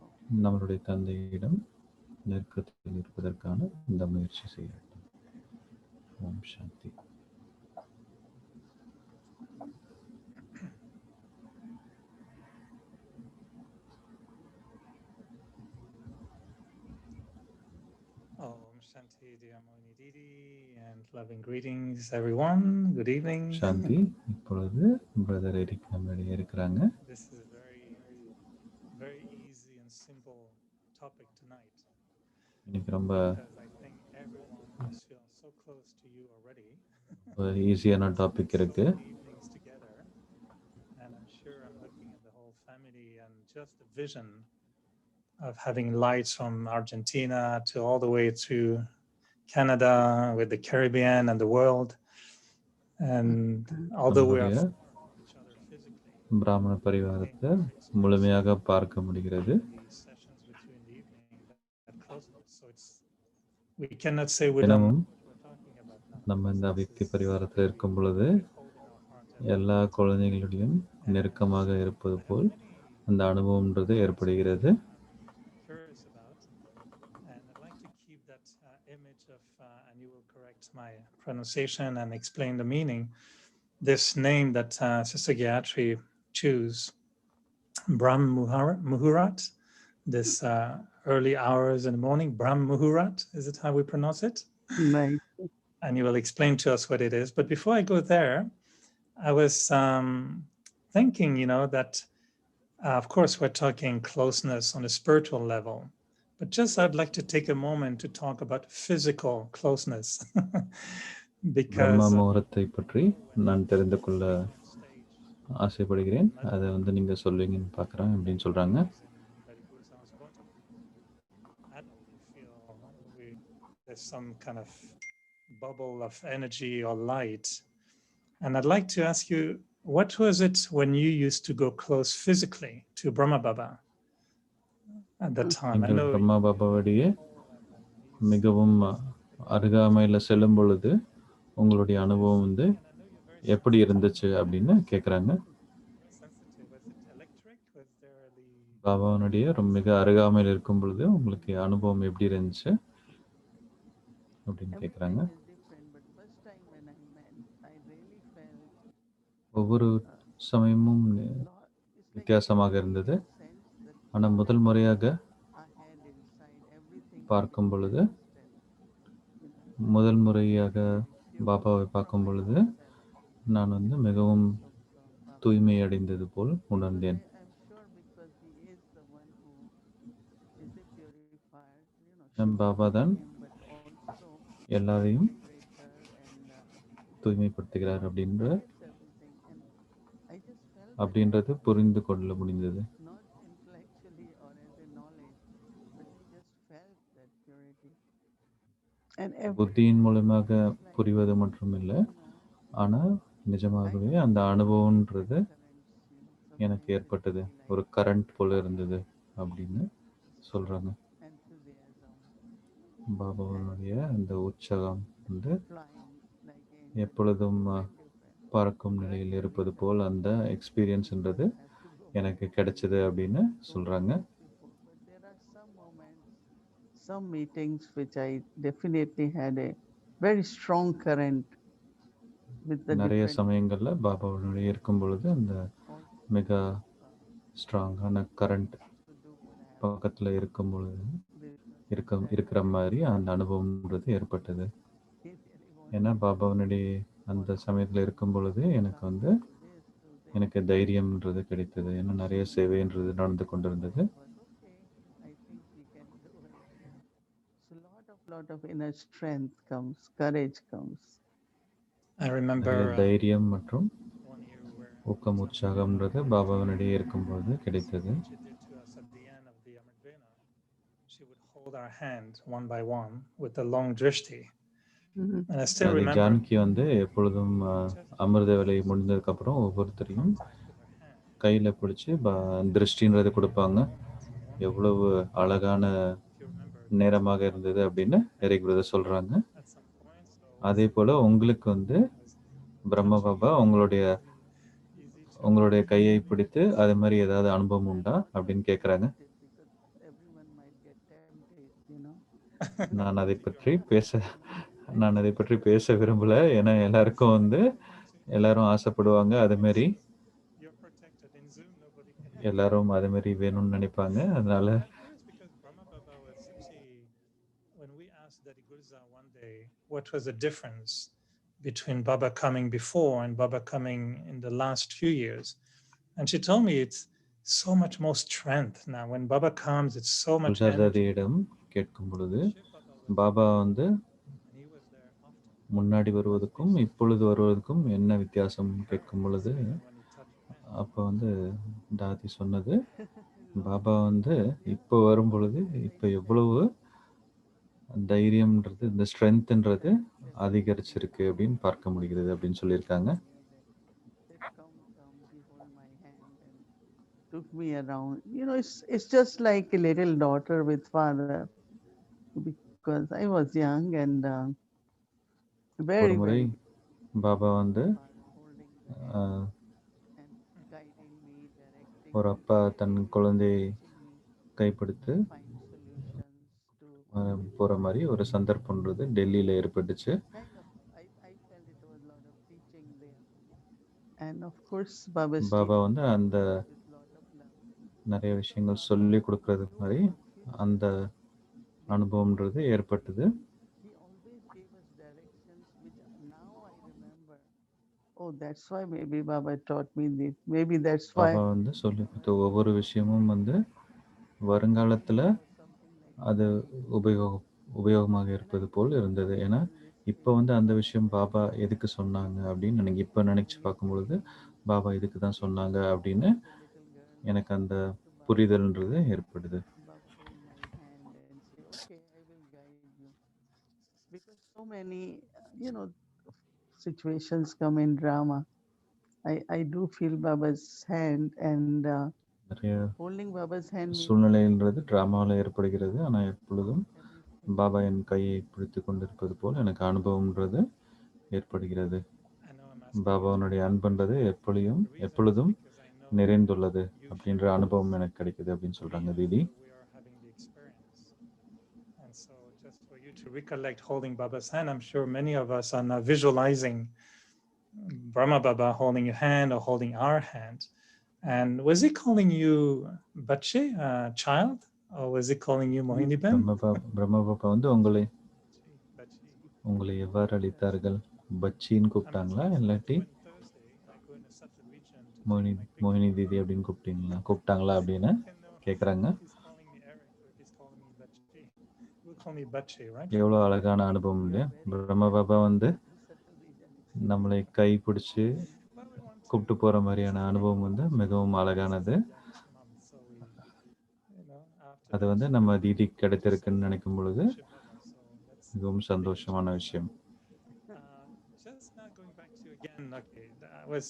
Speaker 1: Oh,
Speaker 2: நம்மளுடைய தந்தையிடம் நெருக்கத்தில் இருப்பதற்கான இந்த முயற்சி செய்யட்டும். ஓம் சாந்தி.
Speaker 3: Om Shanti Diyamoni Didi and loving greetings everyone. Good evening.
Speaker 2: சாந்தி. இப்பொழுது பிரதர் எரிக் நம்மிடையே இருக்கிறாங்க.
Speaker 3: This is a very easy and simple topic tonight.
Speaker 2: இன்னைக்கு ரொம்ப
Speaker 3: Because I think everyone must feel so close to you already.
Speaker 2: ஈஸியான topic இருக்கு.
Speaker 3: So many evenings together, and I'm sure I'm looking at the whole family and just the vision of having lights from Argentina to all the way to Canada with the Caribbean and the world. And although we are
Speaker 2: நம்மளுடைய
Speaker 3: far from each other physically,
Speaker 2: பிராமண பரிவாரத்தை முழுமையாக பார்க்க முடிகிறது.
Speaker 3: these sessions with you in the evening, that closeness. So we cannot say we don't know
Speaker 2: தினமும்
Speaker 3: what we're talking about now.
Speaker 2: நம்ம இந்த
Speaker 3: This
Speaker 2: அவ்யக்தி
Speaker 3: is
Speaker 2: பரிவாரத்தில்
Speaker 3: something
Speaker 2: இருக்கும் பொழுது
Speaker 3: we hold in our heart every
Speaker 2: எல்லா
Speaker 3: day.
Speaker 2: குழந்தைகளுடையும் நெருக்கமாக இருப்பது
Speaker 3: I have
Speaker 2: pole
Speaker 3: many
Speaker 2: அந்த அனுபவம்ன்றது
Speaker 3: points
Speaker 2: ஏற்படுகிறது.
Speaker 3: I'm curious about, and I'd like to keep that image of, and you will correct my pronunciation and explain the meaning. This name that Sister Gayatri choose, Brahm Muhurat, this early hours in the morning, Brahm Muhurat, is it how we pronounce it?
Speaker 1: right.
Speaker 3: And you will explain to us what it is. But before I go there, I was thinking, that of course we're talking closeness on a spiritual level, but just I'd like to take a moment to talk about physical closeness.
Speaker 2: பிரம்ம
Speaker 3: Because
Speaker 2: முகூர்த்தத்தை பற்றி நான் தெரிந்து கொள்ள
Speaker 3: on stage,
Speaker 2: ஆசைப்படுகிறேன். அதை வந்து நீங்கள் சொல்வீங்கன்னு பார்க்குறேன் அப்படின்னு சொல்கிறாங்க.
Speaker 3: I don't know, we feel there's some kind of bubble of energy or light. And I'd like to ask you, what was it when you used to go close physically to Brahma Baba at that time? I
Speaker 2: நீங்கள்
Speaker 3: know
Speaker 2: Brahma பாபாவுடைய மிகவும் அருகாமையில் செல்லும் பொழுது உங்களுடைய அனுபவம் வந்து எப்படி இருந்துச்சு அப்படின்னு கேட்குறாங்க.
Speaker 3: sensitive. Was it electric? Was there the
Speaker 2: பாபாவனுடைய ரொம்ப மிக அருகாமையில் இருக்கும் பொழுது உங்களுக்கு அனுபவம் எப்படி இருந்துச்சு அப்படின்னு கேட்குறாங்க.
Speaker 1: Every time is different, but first time when I went, I really felt
Speaker 2: ஒவ்வொரு சமயமும்
Speaker 1: lot. It's like
Speaker 2: வித்தியாசமாக
Speaker 1: you
Speaker 2: இருந்தது.
Speaker 1: can sense that
Speaker 2: ஆனால் முதல் முறையாக
Speaker 1: ahead inside everything
Speaker 2: பார்க்கும்
Speaker 1: getting
Speaker 2: பொழுது
Speaker 1: balanced and
Speaker 2: முதல் முறையாக
Speaker 1: pure
Speaker 2: பாபாவை
Speaker 1: from
Speaker 2: பார்க்கும்
Speaker 1: my
Speaker 2: பொழுது
Speaker 1: own self.
Speaker 2: நான் வந்து மிகவும்
Speaker 1: So from Baba.
Speaker 2: தூய்மை அடைந்தது போல்
Speaker 1: Because
Speaker 2: உணர்ந்தேன்.
Speaker 1: I'm sure because he is the one who is a purifier,
Speaker 2: நம்
Speaker 1: should
Speaker 2: பாபா
Speaker 1: be
Speaker 2: தான்
Speaker 1: him, but also
Speaker 2: எல்லாரையும்
Speaker 1: integrator and
Speaker 2: தூய்மைப்படுத்துகிறார் அப்படின்ற
Speaker 1: connects everything. And I just felt that
Speaker 2: அப்படின்றது புரிந்து கொள்ள முடிந்தது.
Speaker 1: not intellectually or as a knowledge, but I just felt that purity. And every
Speaker 2: புத்தியின் மூலமாக
Speaker 1: it's like,
Speaker 2: புரிவது மட்டும் இல்லை, ஆனால்
Speaker 1: I
Speaker 2: நிஜமாகவே
Speaker 1: don't
Speaker 2: அந்த
Speaker 1: feel
Speaker 2: அனுபவம்ன்றது
Speaker 1: like currents,
Speaker 2: எனக்கு
Speaker 1: sometimes it
Speaker 2: ஏற்பட்டது.
Speaker 1: will be
Speaker 2: ஒரு
Speaker 1: like
Speaker 2: கரண்ட் போல இருந்தது அப்படின்னு சொல்கிறாங்க.
Speaker 1: enthusiasm
Speaker 2: பாபாவுடைய அந்த உற்சாகம் வந்து
Speaker 1: flying like angels.
Speaker 2: எப்பொழுதும்
Speaker 1: Different.
Speaker 2: பறக்கும் நிலையில் இருப்பது போல் அந்த எக்ஸ்பீரியன்ஸ்ன்றது
Speaker 1: Have to go
Speaker 2: எனக்கு கிடைச்சது அப்படின்னு சொல்கிறாங்க.
Speaker 1: before. But there are some moments, some meetings which I definitely had a very strong current with the
Speaker 2: நிறைய
Speaker 1: different
Speaker 2: சமயங்களில் பாபாவுடைய இருக்கும் பொழுது அந்த
Speaker 1: also
Speaker 2: மிக
Speaker 1: uh,
Speaker 2: ஸ்ட்ராங்கான current
Speaker 1: to do what I have
Speaker 2: பக்கத்தில் இருக்கும் பொழுது
Speaker 1: because
Speaker 2: இருக்கிற மாதிரி அந்த அனுபவம்ன்றது ஏற்பட்டது.
Speaker 1: he really wants
Speaker 2: ஏன்னா பாபாவனுடைய அந்த சமயத்தில் இருக்கும் பொழுது எனக்கு வந்து எனக்கு தைரியம்ன்றது கிடைத்தது. ஏன்னா நிறைய சேவைன்றது நடந்து கொண்டிருந்தது.
Speaker 1: was okay. I think we can do it. So lot of inner strength comes, courage comes.
Speaker 3: I remember
Speaker 2: நிறைய தைரியம் மற்றும்
Speaker 3: one year where
Speaker 2: ஊக்கம் உற்சாகம்ன்றது பாபாவனுடைய இருக்கும்பொழுது கிடைத்தது.
Speaker 3: she did to us at the end of the Amritvena. She would hold our hand one by one with a long drishti. And I still
Speaker 2: அது
Speaker 3: remember
Speaker 2: Janaki வந்து எப்பொழுதும் அமிர்த வேலை முடிந்ததுக்கப்புறம் ஒவ்வொருத்தரையும்
Speaker 3: contact with her hand.
Speaker 2: கையில் பிடிச்சி திருஷ்டின்றதை கொடுப்பாங்க. எவ்வளவு அழகான
Speaker 3: if you remember, it was
Speaker 2: நேரமாக இருந்தது அப்படின்னு எரிக் பிரதர் சொல்கிறாங்க.
Speaker 3: at some point. So
Speaker 2: அதே போல் உங்களுக்கு வந்து
Speaker 3: I was
Speaker 2: பிரம்ம
Speaker 3: touching
Speaker 2: பாபா
Speaker 3: you.
Speaker 2: உங்களுடைய
Speaker 3: Easy to.
Speaker 2: உங்களுடைய கையை பிடித்து அது மாதிரி ஏதாவது அனுபவம் உண்டா அப்படின்னு கேட்குறாங்க.
Speaker 1: Because everyone might get tempted,
Speaker 2: நான் அதை
Speaker 3: You're
Speaker 2: பற்றி பேச நான் அதை பற்றி பேச விரும்பலை. ஏன்னா எல்லாருக்கும் வந்து
Speaker 3: want to.
Speaker 2: எல்லாரும் ஆசைப்படுவாங்க. அதுமாரி
Speaker 3: You're protected in Zoom. Nobody can hear.
Speaker 2: எல்லாரும் அதுமாரி வேணும்னு நினைப்பாங்க. அதனால
Speaker 3: I'm curious because Brahma Baba was such a. When we asked Daddy Gurza one day what was the difference between Baba coming before and Baba coming in the last few years, and she told me it's so much more strength now. When Baba comes, it's so much energy.
Speaker 2: குல்ஜாதாதியிடம் கேட்கும் பொழுது
Speaker 3: Shiv Baba was
Speaker 2: Baba வந்து
Speaker 3: and he was there often.
Speaker 2: முன்னாடி வருவதற்கும் இப்பொழுது வருவதற்கும் என்ன வித்தியாசம் கேட்கும் பொழுது
Speaker 3: Even when he touched your hand.
Speaker 2: அப்போ வந்து தாதி சொன்னது, பாபா வந்து இப்போ வரும் பொழுது இப்போ எவ்வளவு தைரியம்ன்றது, இந்த ஸ்ட்ரென்த்ன்றது அதிகரிச்சிருக்கு அப்படின்னு பார்க்க முடிகிறது அப்படின்னு சொல்லியிருக்காங்க.
Speaker 1: Said, come, he hold my hand and took me around. It's just like a little daughter with father, because I was young and
Speaker 2: ஒரு
Speaker 1: very,
Speaker 2: முறை
Speaker 1: very
Speaker 2: பாபா வந்து
Speaker 1: father holding the hand
Speaker 2: ah,
Speaker 1: and guiding me, directing
Speaker 2: ஒரு
Speaker 1: me,
Speaker 2: அப்பா தன் குழந்தையை
Speaker 1: teaching me
Speaker 2: கைப்பிடித்து
Speaker 1: to find solutions to
Speaker 2: போகிற மாதிரி ஒரு சந்தர்ப்பம்ன்றது டெல்லியில் ஏற்பட்டுச்சு.
Speaker 1: kind of, I felt it was a lot of teaching there. And of course, Baba's
Speaker 2: Baba
Speaker 1: teaching
Speaker 2: வந்து அந்த
Speaker 1: with lot of love.
Speaker 2: நிறைய விஷயங்கள் சொல்லி கொடுக்கறது மாதிரி அந்த அனுபவம்ன்றது ஏற்பட்டது.
Speaker 1: He always gave us directions, which now I remember. Oh, that's why maybe Baba taught me this. Maybe that's why
Speaker 2: Baba வந்து சொல்லி கொடுத்த ஒவ்வொரு விஷயமும் வந்து வருங்காலத்தில்
Speaker 1: was something like
Speaker 2: அது உபயோகமாக இருப்பது போல் இருந்தது. ஏன்னா இப்போ வந்து அந்த விஷயம் பாபா எதுக்கு சொன்னாங்க அப்படின்னு எனக்கு இப்போ நினச்சி பார்க்கும் பொழுது பாபா இதுக்கு தான் சொன்னாங்க அப்படின்னு
Speaker 1: the little girl
Speaker 2: எனக்கு அந்த
Speaker 1: to Baba.
Speaker 2: புரிதல்ன்றது ஏற்படுது.
Speaker 1: Baba hold my hand and say, "Okay, I will guide you." Because so many, situations come in drama. I do feel Baba's hand, and
Speaker 2: நிறைய
Speaker 1: holding Baba's hand means
Speaker 2: சூழ்நிலைன்றது ட்ராமாவில் ஏற்படுகிறது. ஆனால் எப்பொழுதும்
Speaker 1: everything.
Speaker 2: Baba என் கையை பிடித்து கொண்டிருப்பது போல் எனக்கு அனுபவம்ன்றது ஏற்படுகிறது.
Speaker 3: I know I'm asking you
Speaker 2: பாபாவுடைய அன்புன்றது
Speaker 3: the reason
Speaker 2: எப்பொழுதும்
Speaker 3: is because I know
Speaker 2: நிறைந்துள்ளது
Speaker 3: you
Speaker 2: அப்படின்ற
Speaker 3: share
Speaker 2: அனுபவம் எனக்கு கிடைக்குது அப்படின்னு சொல்கிறாங்க
Speaker 3: me,
Speaker 2: Didi.
Speaker 3: so we are having the experience. And so just for you to recollect holding Baba's hand, I'm sure many of us are now visualizing Brahma Baba holding your hand or holding our hand. And was he calling you Bache, child? Or was he calling you Mohini Ben?
Speaker 2: பிரம்ம பாபா வந்து
Speaker 3: Bache.
Speaker 2: உங்களை எவ்வாறு அளித்தார்கள்? பச்சின்னு
Speaker 3: I'm
Speaker 2: கூப்பிட்டாங்களா
Speaker 3: asking this
Speaker 2: இல்லாட்டி
Speaker 3: because when Thursday I go in a separate region to take
Speaker 2: மோகினி
Speaker 3: my
Speaker 2: மோகினி
Speaker 3: picture.
Speaker 2: தீதி அப்படின்னு கூப்பிட்டாங்களா அப்படின்னு
Speaker 3: I know
Speaker 2: கேட்குறாங்க.
Speaker 3: if he's calling me Eric or if he's calling me Bache. He will call me Bache, right?
Speaker 2: எவ்வளோ அழகான அனுபவம் இல்லையா? பிரம்ம பாபா வந்து
Speaker 1: Subtle region.
Speaker 2: நம்மளை கை பிடிச்சி
Speaker 3: Well, we want
Speaker 2: கூப்பிட்டு
Speaker 3: to
Speaker 2: போகிற மாதிரியான அனுபவம் வந்து மிகவும் அழகானது.
Speaker 3: young mom, so we, after
Speaker 2: அது
Speaker 3: that,
Speaker 2: வந்து நம்ம தீதி கிடைத்திருக்குன்னு நினைக்கும் பொழுது
Speaker 3: Shiv Baba. So let's
Speaker 2: மிகவும் சந்தோஷமான விஷயம்.
Speaker 3: just now going back to again. Okay, I was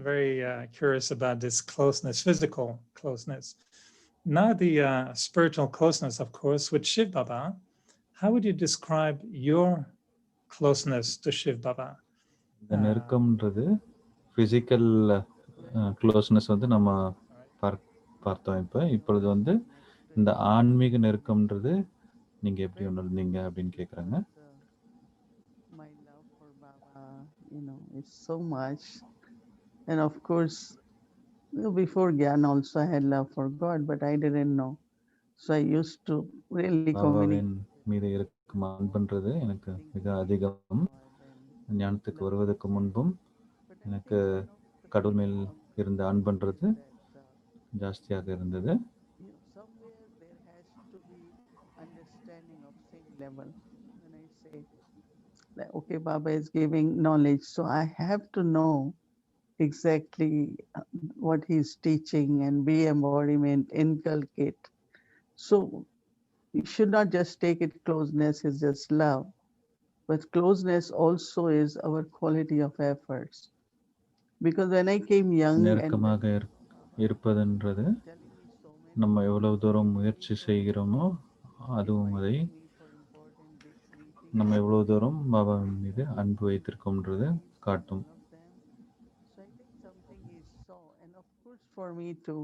Speaker 3: very curious about this closeness, physical closeness. Now the spiritual closeness, of course, with Shiv Baba. How would you describe your closeness to Shiv Baba?
Speaker 2: இந்த நெருக்கம்ன்றது physical closeness வந்து நம்ம பார்த்தோம். இப்பொழுது வந்து இந்த ஆன்மீக நெருக்கம்ன்றது நீங்கள் எப்படி உணர்ந்தீங்க அப்படின்னு கேட்குறாங்க.
Speaker 1: My love for Baba, is so much. And of course, before Gyan also I had love for God, but I didn't know. So I used to really communicate
Speaker 2: பாபாவின் மீது இருக்கும் அன்புன்றது எனக்கு மிக அதிகம்.
Speaker 1: and
Speaker 2: ஞானத்துக்கு வருவதற்கு முன்பும்
Speaker 1: but I
Speaker 2: எனக்கு
Speaker 1: think,
Speaker 2: கடவுள் மேல் இருந்த அன்புன்றது
Speaker 1: that
Speaker 2: ஜாஸ்தியாக இருந்தது.
Speaker 1: somewhere there has to be understanding of same level. When I say, like, okay, Baba is giving knowledge, so I have to know exactly what he's teaching and be embodiment, inculcate. So you should not just take it closeness is just love, but closeness also is our quality of efforts. Because when I came young and
Speaker 2: நெருக்கமாக இருப்பதுன்றது
Speaker 1: telling me so many
Speaker 2: நம்ம
Speaker 1: things,
Speaker 2: எவ்வளவு தூரம்
Speaker 1: making
Speaker 2: முயற்சி
Speaker 1: sure that
Speaker 2: செய்கிறோமோ அதுவும் அதை
Speaker 1: inviting me for important big meetings
Speaker 2: நம்ம
Speaker 1: and
Speaker 2: எவ்வளவு
Speaker 1: things.
Speaker 2: தூரம் பாபாவின் மீது அன்பு வைத்திருக்கோம்ன்றது
Speaker 1: That is
Speaker 2: காட்டும்.
Speaker 1: one of them. So I think something is so, and of course for me to,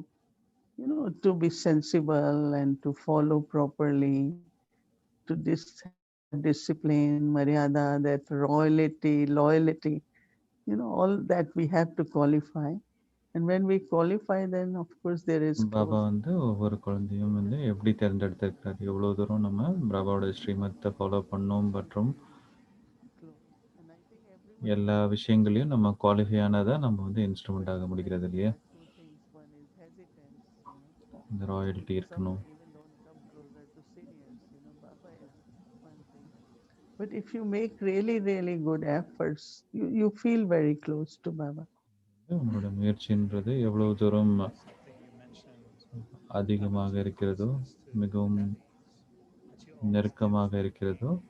Speaker 1: to be sensible and to follow properly, to have discipline, maryada, that royalty, loyalty, all that we have to qualify. And when we qualify, then of course there is
Speaker 2: Baba
Speaker 1: closeness.
Speaker 2: வந்து ஒவ்வொரு குழந்தையும் வந்து எப்படி தேர்ந்தெடுத்திருக்கிறார், எவ்வளோ தூரம் நம்ம பாபாவோட ஸ்ரீமத்தை follow பண்ணோம் மற்றும்
Speaker 1: Close. And I think everyone
Speaker 2: எல்லா
Speaker 1: has to be
Speaker 2: விஷயங்களையும் நம்ம குவாலிஃபை ஆனதாக நம்ம வந்து
Speaker 1: but
Speaker 2: இன்ஸ்ட்ருமெண்ட் ஆக
Speaker 1: sometimes
Speaker 2: முடிகிறது
Speaker 1: there
Speaker 2: இல்லையா?
Speaker 1: are two things. One is hesitance.
Speaker 2: இந்த ராயல்ட்டி
Speaker 1: Some
Speaker 2: இருக்கணும்.
Speaker 1: even don't come closer to seniors. Baba is one thing. But if you make really, really good efforts, you feel very close to Baba.
Speaker 2: உங்களோட முயற்சின்றது எவ்வளவு தூரம்
Speaker 3: Something you mentioned
Speaker 2: அதிகமாக
Speaker 3: about your
Speaker 2: இருக்கிறதோ,
Speaker 3: closeness to
Speaker 2: மிகவும்
Speaker 3: Delhi, that you always give
Speaker 2: நெருக்கமாக இருக்கிறதோ,
Speaker 3: aim,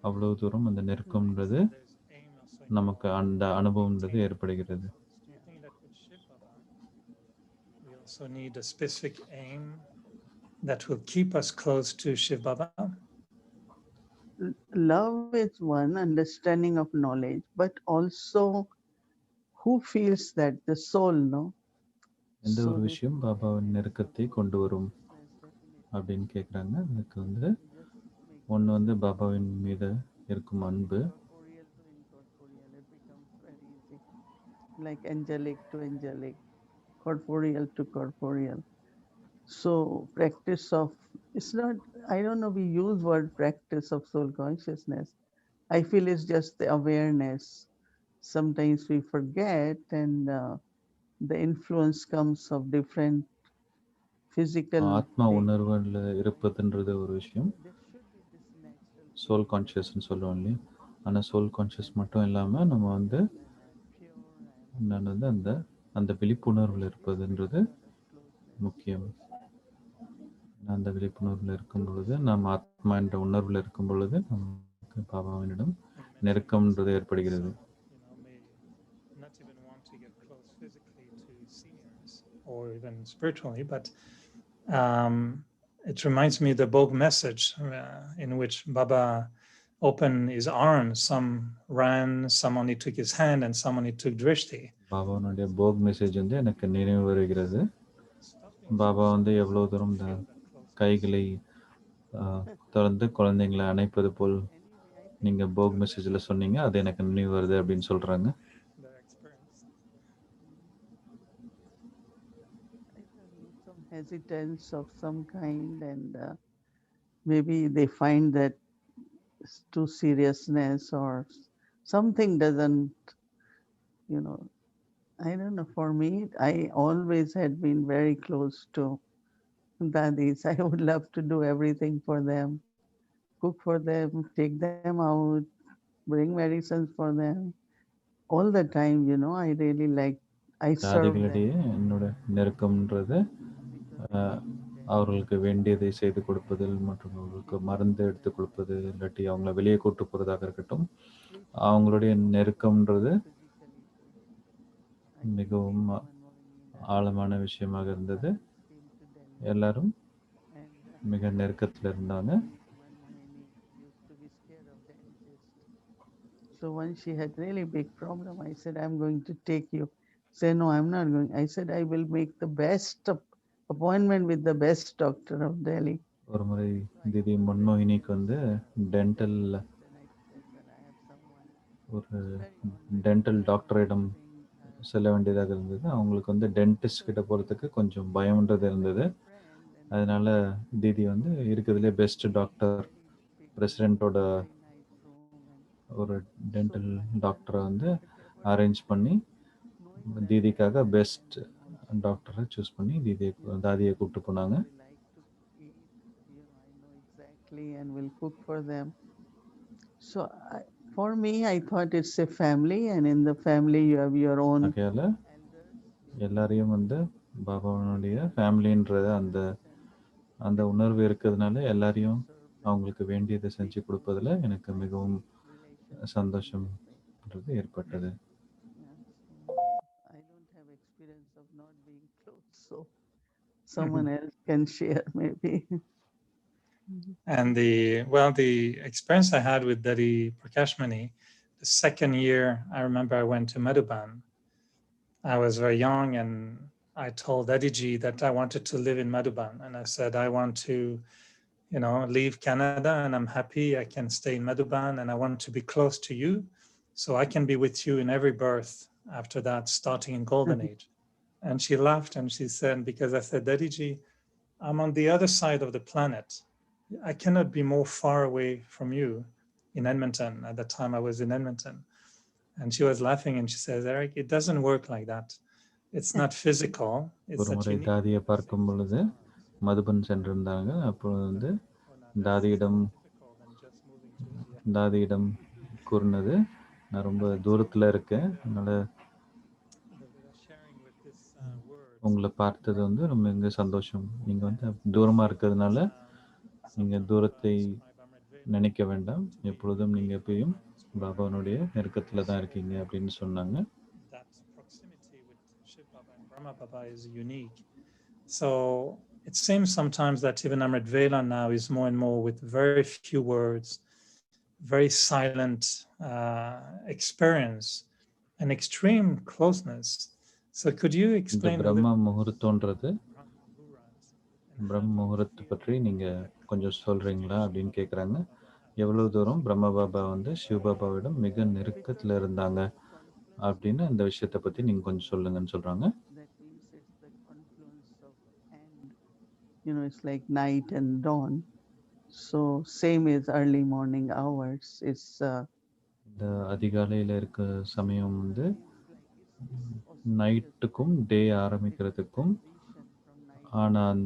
Speaker 2: அவ்வளவு தூரம் அந்த
Speaker 3: right?
Speaker 2: நெருக்கம்ன்றது
Speaker 3: There's aim also in
Speaker 2: நமக்கு
Speaker 3: your
Speaker 2: அந்த அனுபவம்ன்றது
Speaker 3: maintaining
Speaker 2: ஏற்படுகிறது.
Speaker 3: closeness. Do you think that with Shiv Baba, we also need a specific aim that will keep us close to Shiv Baba?
Speaker 1: Love is one, understanding of knowledge, but also who feels that the soul, no?
Speaker 2: எந்த
Speaker 1: So
Speaker 2: ஒரு
Speaker 1: this
Speaker 2: விஷயம் பாபாவின்
Speaker 1: awareness of
Speaker 2: நெருக்கத்தை கொண்டு வரும்
Speaker 1: consciousness definitely.
Speaker 2: அப்படின்னு கேட்குறாங்க. அதுக்கு வந்து
Speaker 1: You just make
Speaker 2: ஒன்று
Speaker 1: this
Speaker 2: வந்து பாபாவின் மீது இருக்கும் அன்பு,
Speaker 1: corporeal to incorporeal. It becomes very easy, like angelic to angelic, corporeal to corporeal. So practice of, it's not, I don't know, we use word practice of soul consciousness. I feel it's just the awareness. Sometimes we forget, and the influence comes of different physical
Speaker 2: ஆத்மா
Speaker 1: things.
Speaker 2: உணர்வில் இருப்பதுன்றது ஒரு விஷயம்,
Speaker 1: There should be this natural
Speaker 2: soul
Speaker 1: feeling that
Speaker 2: கான்ஷியஸ்ன்னு
Speaker 1: I'm
Speaker 2: சொல்லுவோம் இல்லையா?
Speaker 1: connected
Speaker 2: ஆனால் soul
Speaker 1: and
Speaker 2: conscious
Speaker 1: I'm
Speaker 2: மட்டும் இல்லாமல் நம்ம வந்து
Speaker 1: peaceful and I'm pure, I'm
Speaker 2: நான் வந்து
Speaker 1: peaceful.
Speaker 2: அந்த அந்த
Speaker 1: So
Speaker 2: விழிப்புணர்வில்
Speaker 1: this brings
Speaker 2: இருப்பதுன்றது
Speaker 1: a lot of closeness
Speaker 2: முக்கியம்.
Speaker 1: also.
Speaker 2: அந்த விழிப்புணர்வில் இருக்கும்
Speaker 1: To
Speaker 2: பொழுது,
Speaker 1: receive
Speaker 2: நாம்
Speaker 1: love
Speaker 2: ஆத்மா என்ற
Speaker 1: and
Speaker 2: உணர்வில் இருக்கும் பொழுது நமக்கு பாபாவினிடம்
Speaker 3: You mentioned that
Speaker 2: நெருக்கம்ன்றது
Speaker 3: some
Speaker 2: ஏற்படுகிறது.
Speaker 3: also, may not even want to get close physically to seniors or even spiritually, but it reminds me the Bog message in which Baba opened his arms. Some ran, some only took his hand, and some only took drishti.
Speaker 2: பாபாவுடைய போக் message வந்து எனக்கு நினைவு வருகிறது.
Speaker 3: Stopping
Speaker 2: Baba
Speaker 3: so
Speaker 2: வந்து
Speaker 3: that
Speaker 2: எவ்வளோ
Speaker 3: we
Speaker 2: தூரம் இந்த
Speaker 3: feel that closeness.
Speaker 2: கைகளை திறந்து குழந்தைங்களை அணைப்பது போல்
Speaker 1: anyway, I think
Speaker 2: நீங்கள் போக் மெசேஜில் சொன்னீங்க, அது எனக்கு நினைவு வருது அப்படின்னு சொல்கிறாங்க.
Speaker 3: Their experience.
Speaker 1: I don't know, some hesitance of some kind, and maybe they find that it's too seriousness or something doesn't, you know. I don't know. For me, I always had been very close to dadis. I would love to do everything for them, cook for them, take them out, bring medicines for them. All the time, I really like, I serve them
Speaker 2: ஜாதிகளிடையே என்னோட நெருக்கம்ன்றது
Speaker 1: because I
Speaker 2: ah,
Speaker 1: believe that
Speaker 2: அவர்களுக்கு வேண்டியதை செய்து கொடுப்பதில் மற்றும் அவர்களுக்கு மருந்து எடுத்து கொடுப்பது, இல்லாட்டி அவங்கள வெளியே கூட்டு போகிறதாக இருக்கட்டும்,
Speaker 1: spiritually
Speaker 2: அவங்களுடைய
Speaker 1: too,
Speaker 2: நெருக்கம்ன்றது
Speaker 1: physically too. I think
Speaker 2: மிகவும்
Speaker 1: Didi Manmohini,
Speaker 2: ஆழமான
Speaker 1: Raazyukt,
Speaker 2: விஷயமாக
Speaker 1: all
Speaker 2: இருந்தது.
Speaker 1: dadis came to Delhi,
Speaker 2: எல்லாரும்
Speaker 1: and
Speaker 2: மிக நெருக்கத்தில் இருந்தாங்க.
Speaker 1: Didi Manmohini used to be scared of dentist. So once she had really big problem, I said, I'm going to take you. Say, no, I'm not going. I said, I will make the best appointment with the best doctor of Delhi.
Speaker 2: ஒரு முறை
Speaker 1: So I
Speaker 2: திதி
Speaker 1: told them
Speaker 2: மன்மோகினிக்கு
Speaker 1: this
Speaker 2: வந்து dental
Speaker 1: dentist, and I said that I have someone
Speaker 2: ஒரு
Speaker 1: who's very knowledgeable
Speaker 2: dental
Speaker 1: and
Speaker 2: டாக்டரிடம்
Speaker 1: amazing.
Speaker 2: செல்ல வேண்டியதாக இருந்தது. அவங்களுக்கு வந்து டென்டிஸ்ட் கிட்ட போகிறதுக்கு கொஞ்சம் பயம்ன்றது இருந்தது.
Speaker 1: Very friend, and
Speaker 2: அதனால தீதி வந்து இருக்கிறதுலே best doctor,
Speaker 1: very big room,
Speaker 2: பிரசிடெண்ட்டோட
Speaker 1: very nice room, and
Speaker 2: ஒரு
Speaker 1: so
Speaker 2: டென்டல்
Speaker 1: I went
Speaker 2: டாக்டரை வந்து
Speaker 1: comfortable
Speaker 2: அரேஞ்ச்
Speaker 1: with
Speaker 2: பண்ணி
Speaker 1: them, knowing that I have
Speaker 2: தீதிக்காக
Speaker 1: met
Speaker 2: best
Speaker 1: them also.
Speaker 2: டாக்டரை சூஸ் பண்ணி தாதியை
Speaker 1: Something
Speaker 2: கூப்பிட்டு
Speaker 1: what
Speaker 2: போனாங்க.
Speaker 1: they like to eat, I know exactly, and will cook for them. So for me, I thought it's a family, and in the family you have your own
Speaker 2: ஆகையால்
Speaker 1: elders,
Speaker 2: எல்லாரையும் வந்து பாபாவனுடைய ஃபேமிலின்ற அந்த
Speaker 1: parents, and
Speaker 2: அந்த உணர்வு இருக்கிறதுனால
Speaker 1: to
Speaker 2: எல்லாரையும்
Speaker 1: serve them.
Speaker 2: அவங்களுக்கு வேண்டியதை செஞ்சு
Speaker 1: Big room,
Speaker 2: கொடுப்பதில்
Speaker 1: so
Speaker 2: எனக்கு
Speaker 1: I
Speaker 2: மிகவும்
Speaker 1: see relationship in that way.
Speaker 2: சந்தோஷம்ன்றது ஏற்பட்டது.
Speaker 1: Yeah, so I don't have experience of not being close. so someone else can share maybe.
Speaker 3: And the experience I had with Daddy Prakashmani, the second year, I remember I went to Madhuban. I was very young, and I told Daddy that I wanted to live in Madhuban, and I said I want to, leave Canada, and I'm happy I can stay in Madhuban, and I want to be close to you, so I can be with you in every birth after that, starting in Golden Age. And she laughed and she said, because I said, Daddy, I'm on the other side of the planet. I cannot be more far away from you in Edmonton. At the time I was in Edmonton. And she was laughing and she says, Eric, it doesn't work like that. It's not physical. It's
Speaker 2: ஒரு
Speaker 3: that
Speaker 2: முறை
Speaker 3: you need
Speaker 2: தாதியை
Speaker 3: to
Speaker 2: பார்க்கும்
Speaker 3: save
Speaker 2: பொழுது
Speaker 3: some time.
Speaker 2: Madhuban சென்றிருந்தாங்க. அப்பொழுது வந்து
Speaker 3: Oh, no, that's
Speaker 2: தாதியிடம்
Speaker 3: more difficult than just moving to India.
Speaker 2: தாதியிடம் கூறினது, நான் ரொம்ப தூரத்தில் இருக்கேன், அதனால்
Speaker 3: Sharing with this words,
Speaker 2: உங்களை பார்த்தது வந்து ரொம்ப மிக சந்தோஷம். நீங்கள் வந்து தூரமாக இருக்கிறதுனால நீங்கள் தூரத்தை நினைக்க வேண்டாம், எப்பொழுதும் நீங்கள் எப்பயும் பாபாவனுடைய நெருக்கத்தில் தான் இருக்கீங்க அப்படின்னு சொன்னாங்க.
Speaker 3: that proximity with Shiv Baba and Brahma Baba is unique. So it seems sometimes that even Amrit Vela now is more and more with very few words, very silent experience, an extreme closeness. So could you
Speaker 2: இந்த
Speaker 3: explain
Speaker 2: பிரம்ம முகூர்த்தன்றது, பிரம்ம முகூர்த்தத்தை பற்றி நீங்கள் கொஞ்சம் சொல்கிறீங்களா அப்படின்னு கேட்குறாங்க. எவ்வளோ தூரம் பிரம்ம பாபா வந்து சிவபாபாவிடம் மிக நெருக்கத்தில் இருந்தாங்க அப்படின்னு அந்த விஷயத்தை பற்றி நீங்கள் கொஞ்சம் சொல்லுங்கன்னு சொல்கிறாங்க.
Speaker 1: That means it's the confluence of, and it's like night and dawn. So same as early morning hours. It's
Speaker 2: இந்த அதிகாலையில் இருக்க சமயம் வந்து
Speaker 1: it's
Speaker 2: நைட்டுக்கும் டே ஆரம்பிக்கிறதுக்கும் ஆனால்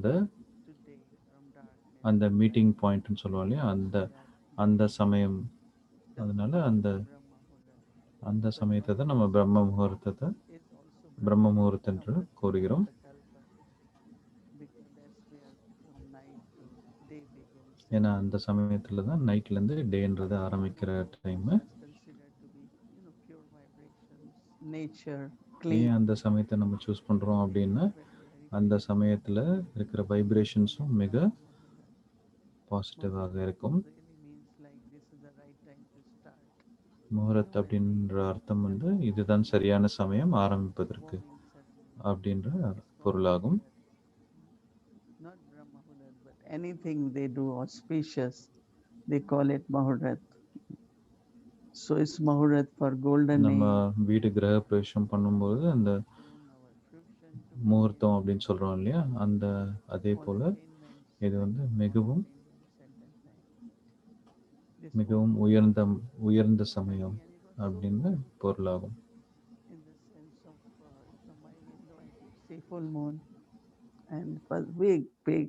Speaker 2: அந்த மீட்டிங் பாயிண்ட்னு சொல்லுவோம் இல்லையா, அந்த சமயம், அதனால அந்த சமயத்தை தான் நம்ம பிரம்ம முகூர்த்தம் என்று கூறுகிறோம். ஏன்னா அந்த சமயத்தில் தான் நைட்லேருந்து டேன்றது ஆரம்பிக்கிற டைமு. ஏன் அந்த சமயத்தை நம்ம சூஸ் பண்ணுறோம் அப்படின்னா, அந்த சமயத்தில் இருக்கிற வைப்ரேஷன்ஸும் மிக பாசிட்டிவாக இருக்கும். முகூர்த் அப்படின்ற அர்த்தம் வந்து இதுதான் சரியான சமயம் ஆரம்பிப்பதற்கு அப்படின்ற பொருளாகும்.
Speaker 1: Not Brahma Muhurat, but anything they do auspicious, they call it Muhurat. So it's Muhurat for golden
Speaker 2: நம்ம
Speaker 1: age.
Speaker 2: வீடு கிரக பிரவேசம் பண்ணும்போது அந்த முகூர்த்தம் அப்படின்னு சொல்கிறோம் இல்லையா, அதே போல் இது வந்து மிகவும் மிகவும் உயர்ந்த சமயம் அப்படின்னு பொருளாகும்.
Speaker 1: In the sense of from my window I could see full moon, and it was big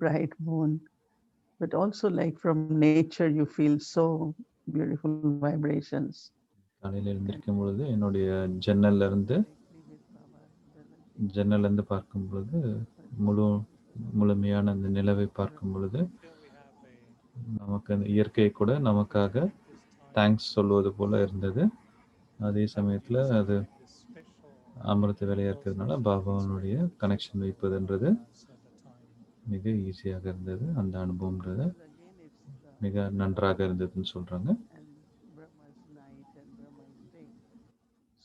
Speaker 1: bright moon, but also like from nature you feel so beautiful vibrations.
Speaker 2: காலையில் எழுந்திருக்கும் பொழுது என்னுடைய ஜன்னல்லேருந்து பார்க்கும் பொழுது முழுமையான அந்த நிலவை பார்க்கும் பொழுது நமக்கு அந்த இயற்கை கூட நமக்காக தேங்க்ஸ் சொல்வது போல இருந்தது. அதே சமயத்தில் அது அமிர்த வேலையாக இருக்கிறதுனால பாபாவனுடைய கனெக்ஷன் வைப்பதுன்றது மிக ஈஸியாக இருந்தது. அந்த அனுபவம்ன்றது மிக நன்றாக இருந்ததுன்னு சொல்கிறாங்க.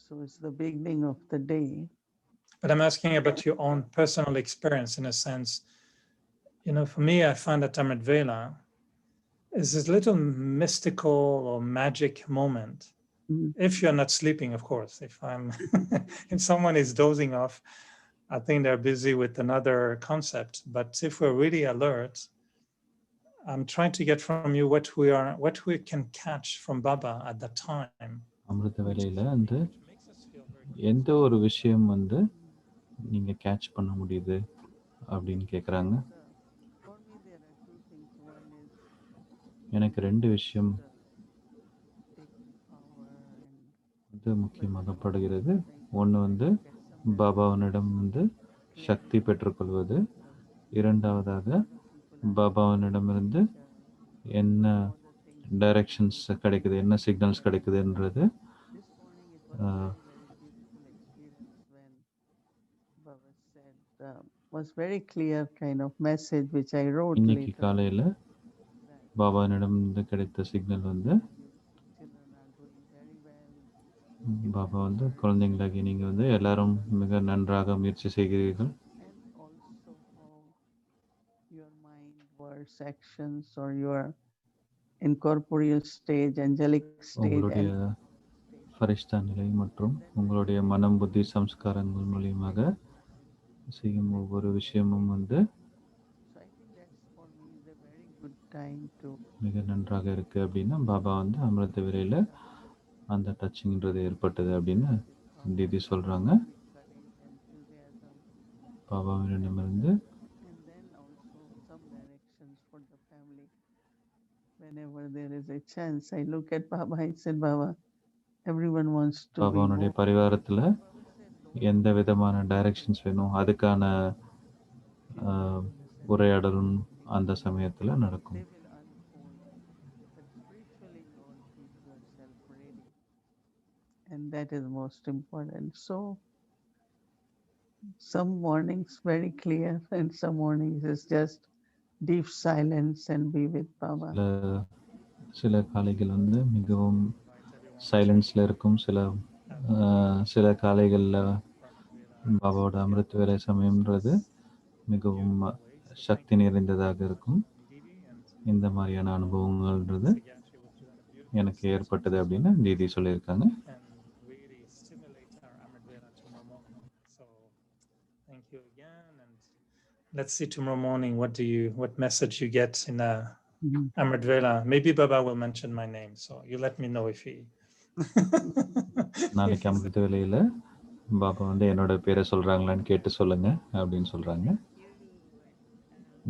Speaker 1: So it's the beginning of the day.
Speaker 3: But I'm asking about your own personal experience in a sense. For me, I find that Amrit Vela is this little mystical or magic moment. If you're not sleeping, of course. If if someone is dozing off, I think they're busy with another concept. But if we're really alert, I'm trying to get from you what we can catch from Baba at that time.
Speaker 2: அமிர்த வேலையில் வந்து எந்த ஒரு விஷயம் வந்து நீங்கள் catch பண்ண முடியுது அப்படின்னு கேட்குறாங்க. எனக்கு 2 விஷயம் வந்து முக்கியமாகப்படுகிறது. ஒன்று வந்து பாபாவனிடம் வந்து சக்தி பெற்றுக்கொள்வது, இரண்டாவதாக பாபாவனிடமிருந்து என்ன டைரக்ஷன்ஸ் கிடைக்குது, என்ன signals கிடைக்குதுன்றது
Speaker 1: was very clear kind of message which I wrote
Speaker 2: இன்னைக்கு
Speaker 1: later
Speaker 2: காலையில்
Speaker 1: that
Speaker 2: பாபாவினிடமிருந்து கிடைத்த சிக்னல் வந்து
Speaker 1: you children are doing very well.
Speaker 2: Baba வந்து குழந்தைங்களாகி நீங்கள் வந்து எல்லாரும் மிக நன்றாக முயற்சி செய்கிறீர்கள்.
Speaker 1: And also how your mind, words, actions, or your incorporeal stage, angelic stage,
Speaker 2: உங்களுடைய
Speaker 1: and
Speaker 2: ஃபரிஷ்தா நிலை மற்றும் உங்களுடைய மனம் புத்தி சம்ஸ்காரங்கள் மூலியமாக செய்யும் ஒவ்வொரு விஷயமும் வந்து
Speaker 1: so I think that's for me is a very good time to
Speaker 2: மிக நன்றாக இருக்குது அப்படின்னா பாபா வந்து அமிர்த விரையில் அந்த டச்சிங்கிறது ஏற்பட்டது அப்படின்னு தீதி சொல்கிறாங்க.
Speaker 1: with courage, enthusiasm,
Speaker 2: பாபாவினிடமிருந்து
Speaker 1: and then also some directions for the family. Whenever there is a chance, I look at Baba. I said, Baba, everyone wants to be
Speaker 2: பாபாவுடைய
Speaker 1: more.
Speaker 2: பரிவாரத்தில்
Speaker 1: He said, don't
Speaker 2: எந்த விதமான directions வேணும் அதுக்கான உரையாடலும் அந்த சமயத்தில் நடக்கும்.
Speaker 1: they will unfold. But spiritually, you all keep yourself ready. And that is most important. So some mornings very clear, and some mornings is just deep silence and be with Baba.
Speaker 2: சில காலைகள் வந்து மிகவும் சைலன்ஸில் இருக்கும். சில காலைகளில் பாபாவோட அமிர்த வேலை சமயம்ன்றது மிகவும் சக்தி நிறைந்ததாக இருக்கும். இந்த மாதிரியான அனுபவங்கள்ன்றது எனக்கு ஏற்பட்டது அப்படின்னு தீதி சொல்லியிருக்காங்க.
Speaker 3: Thank you again, and let's see tomorrow morning what message you get in Amrit Vela. Maybe Baba will mention my name, so you let me know if he.
Speaker 2: நாளைக்கு அமிர்த வேலையில் பாபா வந்து என்னோட பேரை சொல்கிறாங்களான்னு கேட்டு சொல்லுங்க அப்படின்னு சொல்கிறாங்க.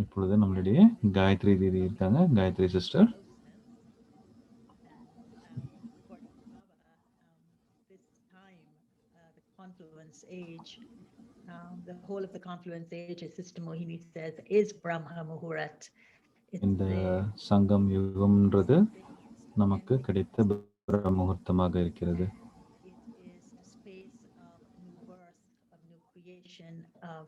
Speaker 2: இப்பொழுது நம்மளுடைய காயத்ரி தீதி இருக்காங்க. Gayatri sister.
Speaker 4: Confluence age, the whole of the confluence age, as Sister Mohini says, is Brahma Muhurat.
Speaker 2: இந்த சங்கம் யுகம்ன்றது நமக்கு கிடைத்த பிரம்ம முகூர்த்தமாக இருக்கிறது.
Speaker 4: It is a space of new birth, of new creation, of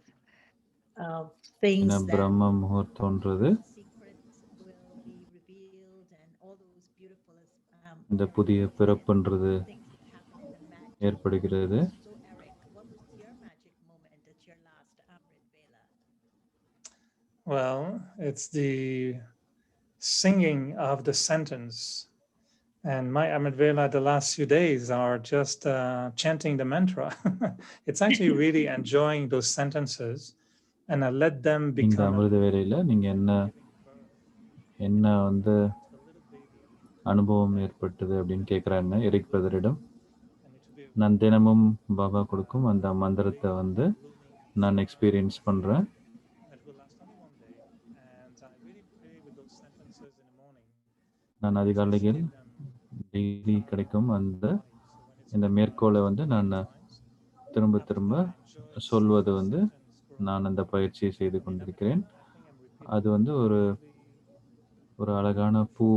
Speaker 4: things that
Speaker 2: பிரம்ம முகூர்த்தம்ன்றது
Speaker 4: secrets will be revealed, and all those beautiful
Speaker 2: இந்த புதிய பிறப்புன்றது
Speaker 4: things that happen in the magic.
Speaker 2: ஏற்படுகிறது.
Speaker 4: So Eric, what was your magic moment at your last Amrit Vela?
Speaker 3: Well, it's the singing of the sentence. And my Amrit Vela the last few days are just chanting the mantra. It's actually really enjoying those sentences, and I let them
Speaker 2: இந்த
Speaker 3: become
Speaker 2: அமிர்த வேலையில் நீங்கள் என்ன வந்து அனுபவம் ஏற்பட்டது அப்படின்னு கேட்குறாங்க எரிக் பிரதரிடம். நான் தினமும் பாபா கொடுக்கும் அந்த மந்திரத்தை வந்து நான் எக்ஸ்பீரியன்ஸ் பண்ணுறேன். நான் அதிகாலையில் டெய்லி கிடைக்கும் இந்த மேற்கோளை வந்து நான் திரும்ப திரும்ப சொல்வது வந்து நான் அந்த பயிற்சியை செய்து கொண்டிருக்கிறேன். அது வந்து ஒரு அழகான பூ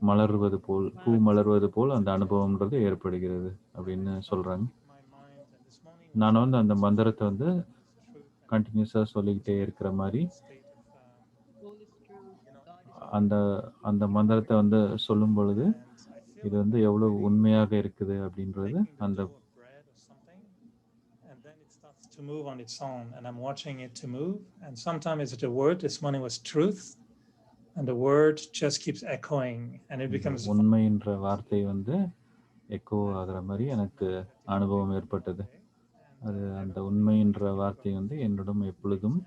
Speaker 2: மலர்வது போல் அந்த அனுபவம்ன்றது ஏற்படுகிறது அப்படின்னு சொல்கிறாங்க. நான் வந்து அந்த மந்திரத்தை வந்து கண்டினியூஸாக சொல்லிக்கிட்டே இருக்கிற மாதிரி அந்த மந்திரத்தை வந்து சொல்லும் பொழுது இது வந்து எவ்வளோ உண்மையாக இருக்குது அப்படின்றது அந்த
Speaker 3: to move on its own, and I'm watching it to move, and sometimes it's a word. This morning was truth, and the word just keeps echoing, and it becomes
Speaker 2: உண்மைன்ற வார்த்தை வந்து எக்கோ ஆகிற மாதிரி எனக்கு அனுபவம் ஏற்பட்டது. அது அந்த உண்மைன்ற வார்த்தை வந்து என்னிடம் எப்பொழுதும்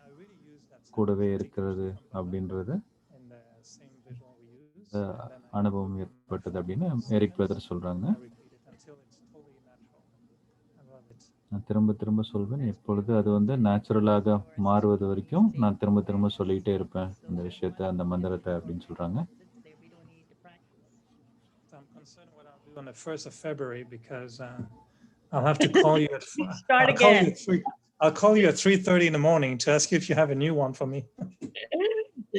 Speaker 2: கூடவே இருக்கிறது அப்படின்றது அனுபவம் ஏற்பட்டது அப்படின்னு எரிக் பிரதர் சொல்றாங்க. நான் திரும்ப திரும்ப சொல்வேன், எப்பொழுது அது வந்து நேச்சுரலாக மாறுவது வரைக்கும் நான் திரும்ப திரும்ப சொல்லிகிட்டே இருப்பேன் அந்த விஷயத்தை, அந்த மந்திரத்தை அப்படின்னு சொல்றாங்க.
Speaker 3: I'm concerned what I'll do on the 1st of February because I'll have to call you at I'll call you at 3:30 in the morning to ask you if you have a new one for me.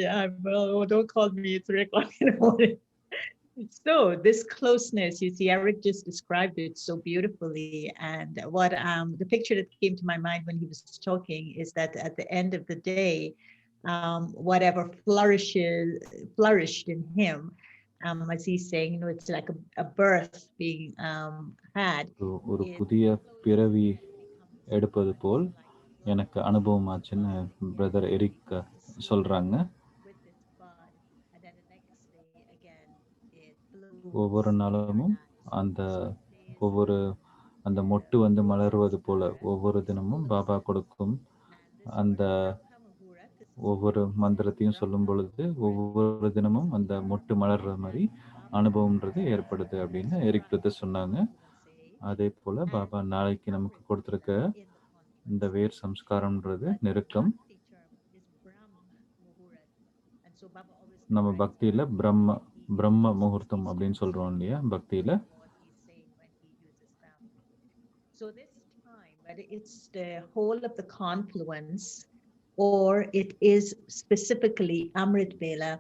Speaker 4: Yeah, well, don't call me at 3 o'clock in the morning. So this closeness, you see, Eric just described it so beautifully. And what the picture that came to my mind when he was talking is that at the end of the day, whatever flourished in him, as he's saying, it's like a birth being had,
Speaker 2: ஒரு
Speaker 4: is
Speaker 2: புதிய பிறவி
Speaker 4: closeness becomes
Speaker 2: எடுப்பது போல்
Speaker 4: like
Speaker 2: எனக்கு அனுபவம் ஆச்சுன்னு brother Eric சொல்கிறாங்க.
Speaker 4: with this bud, and then the next day again it
Speaker 2: ஒவ்வொரு
Speaker 4: blooms
Speaker 2: நாளமும்
Speaker 4: paradise.
Speaker 2: அந்த
Speaker 4: So it is
Speaker 2: ஒவ்வொரு அந்த மொட்டு வந்து மலர்வது போல ஒவ்வொரு தினமும் பாபா கொடுக்கும்
Speaker 4: and this
Speaker 2: அந்த
Speaker 4: word Brahma Muhurat, this is
Speaker 2: ஒவ்வொரு மந்திரத்தையும் சொல்லும் பொழுது ஒவ்வொரு தினமும் அந்த மொட்டு மலர்ற மாதிரி அனுபவம்ன்றது ஏற்படுது அப்படின்னு எரிக் பிரதர் சொன்னாங்க. அதே போல் பாபா நாளைக்கு நமக்கு கொடுத்துருக்க இந்த வேர் சம்ஸ்காரம்ன்றது நெருக்கம். நம்ம பக்தியில் பிரம்ம முகூர்த்தம் அப்படின்னு சொல்கிறோம் இல்லையா பக்தியில்.
Speaker 4: So this time, whether it's the whole of the confluence or it is specifically Amrit Vela,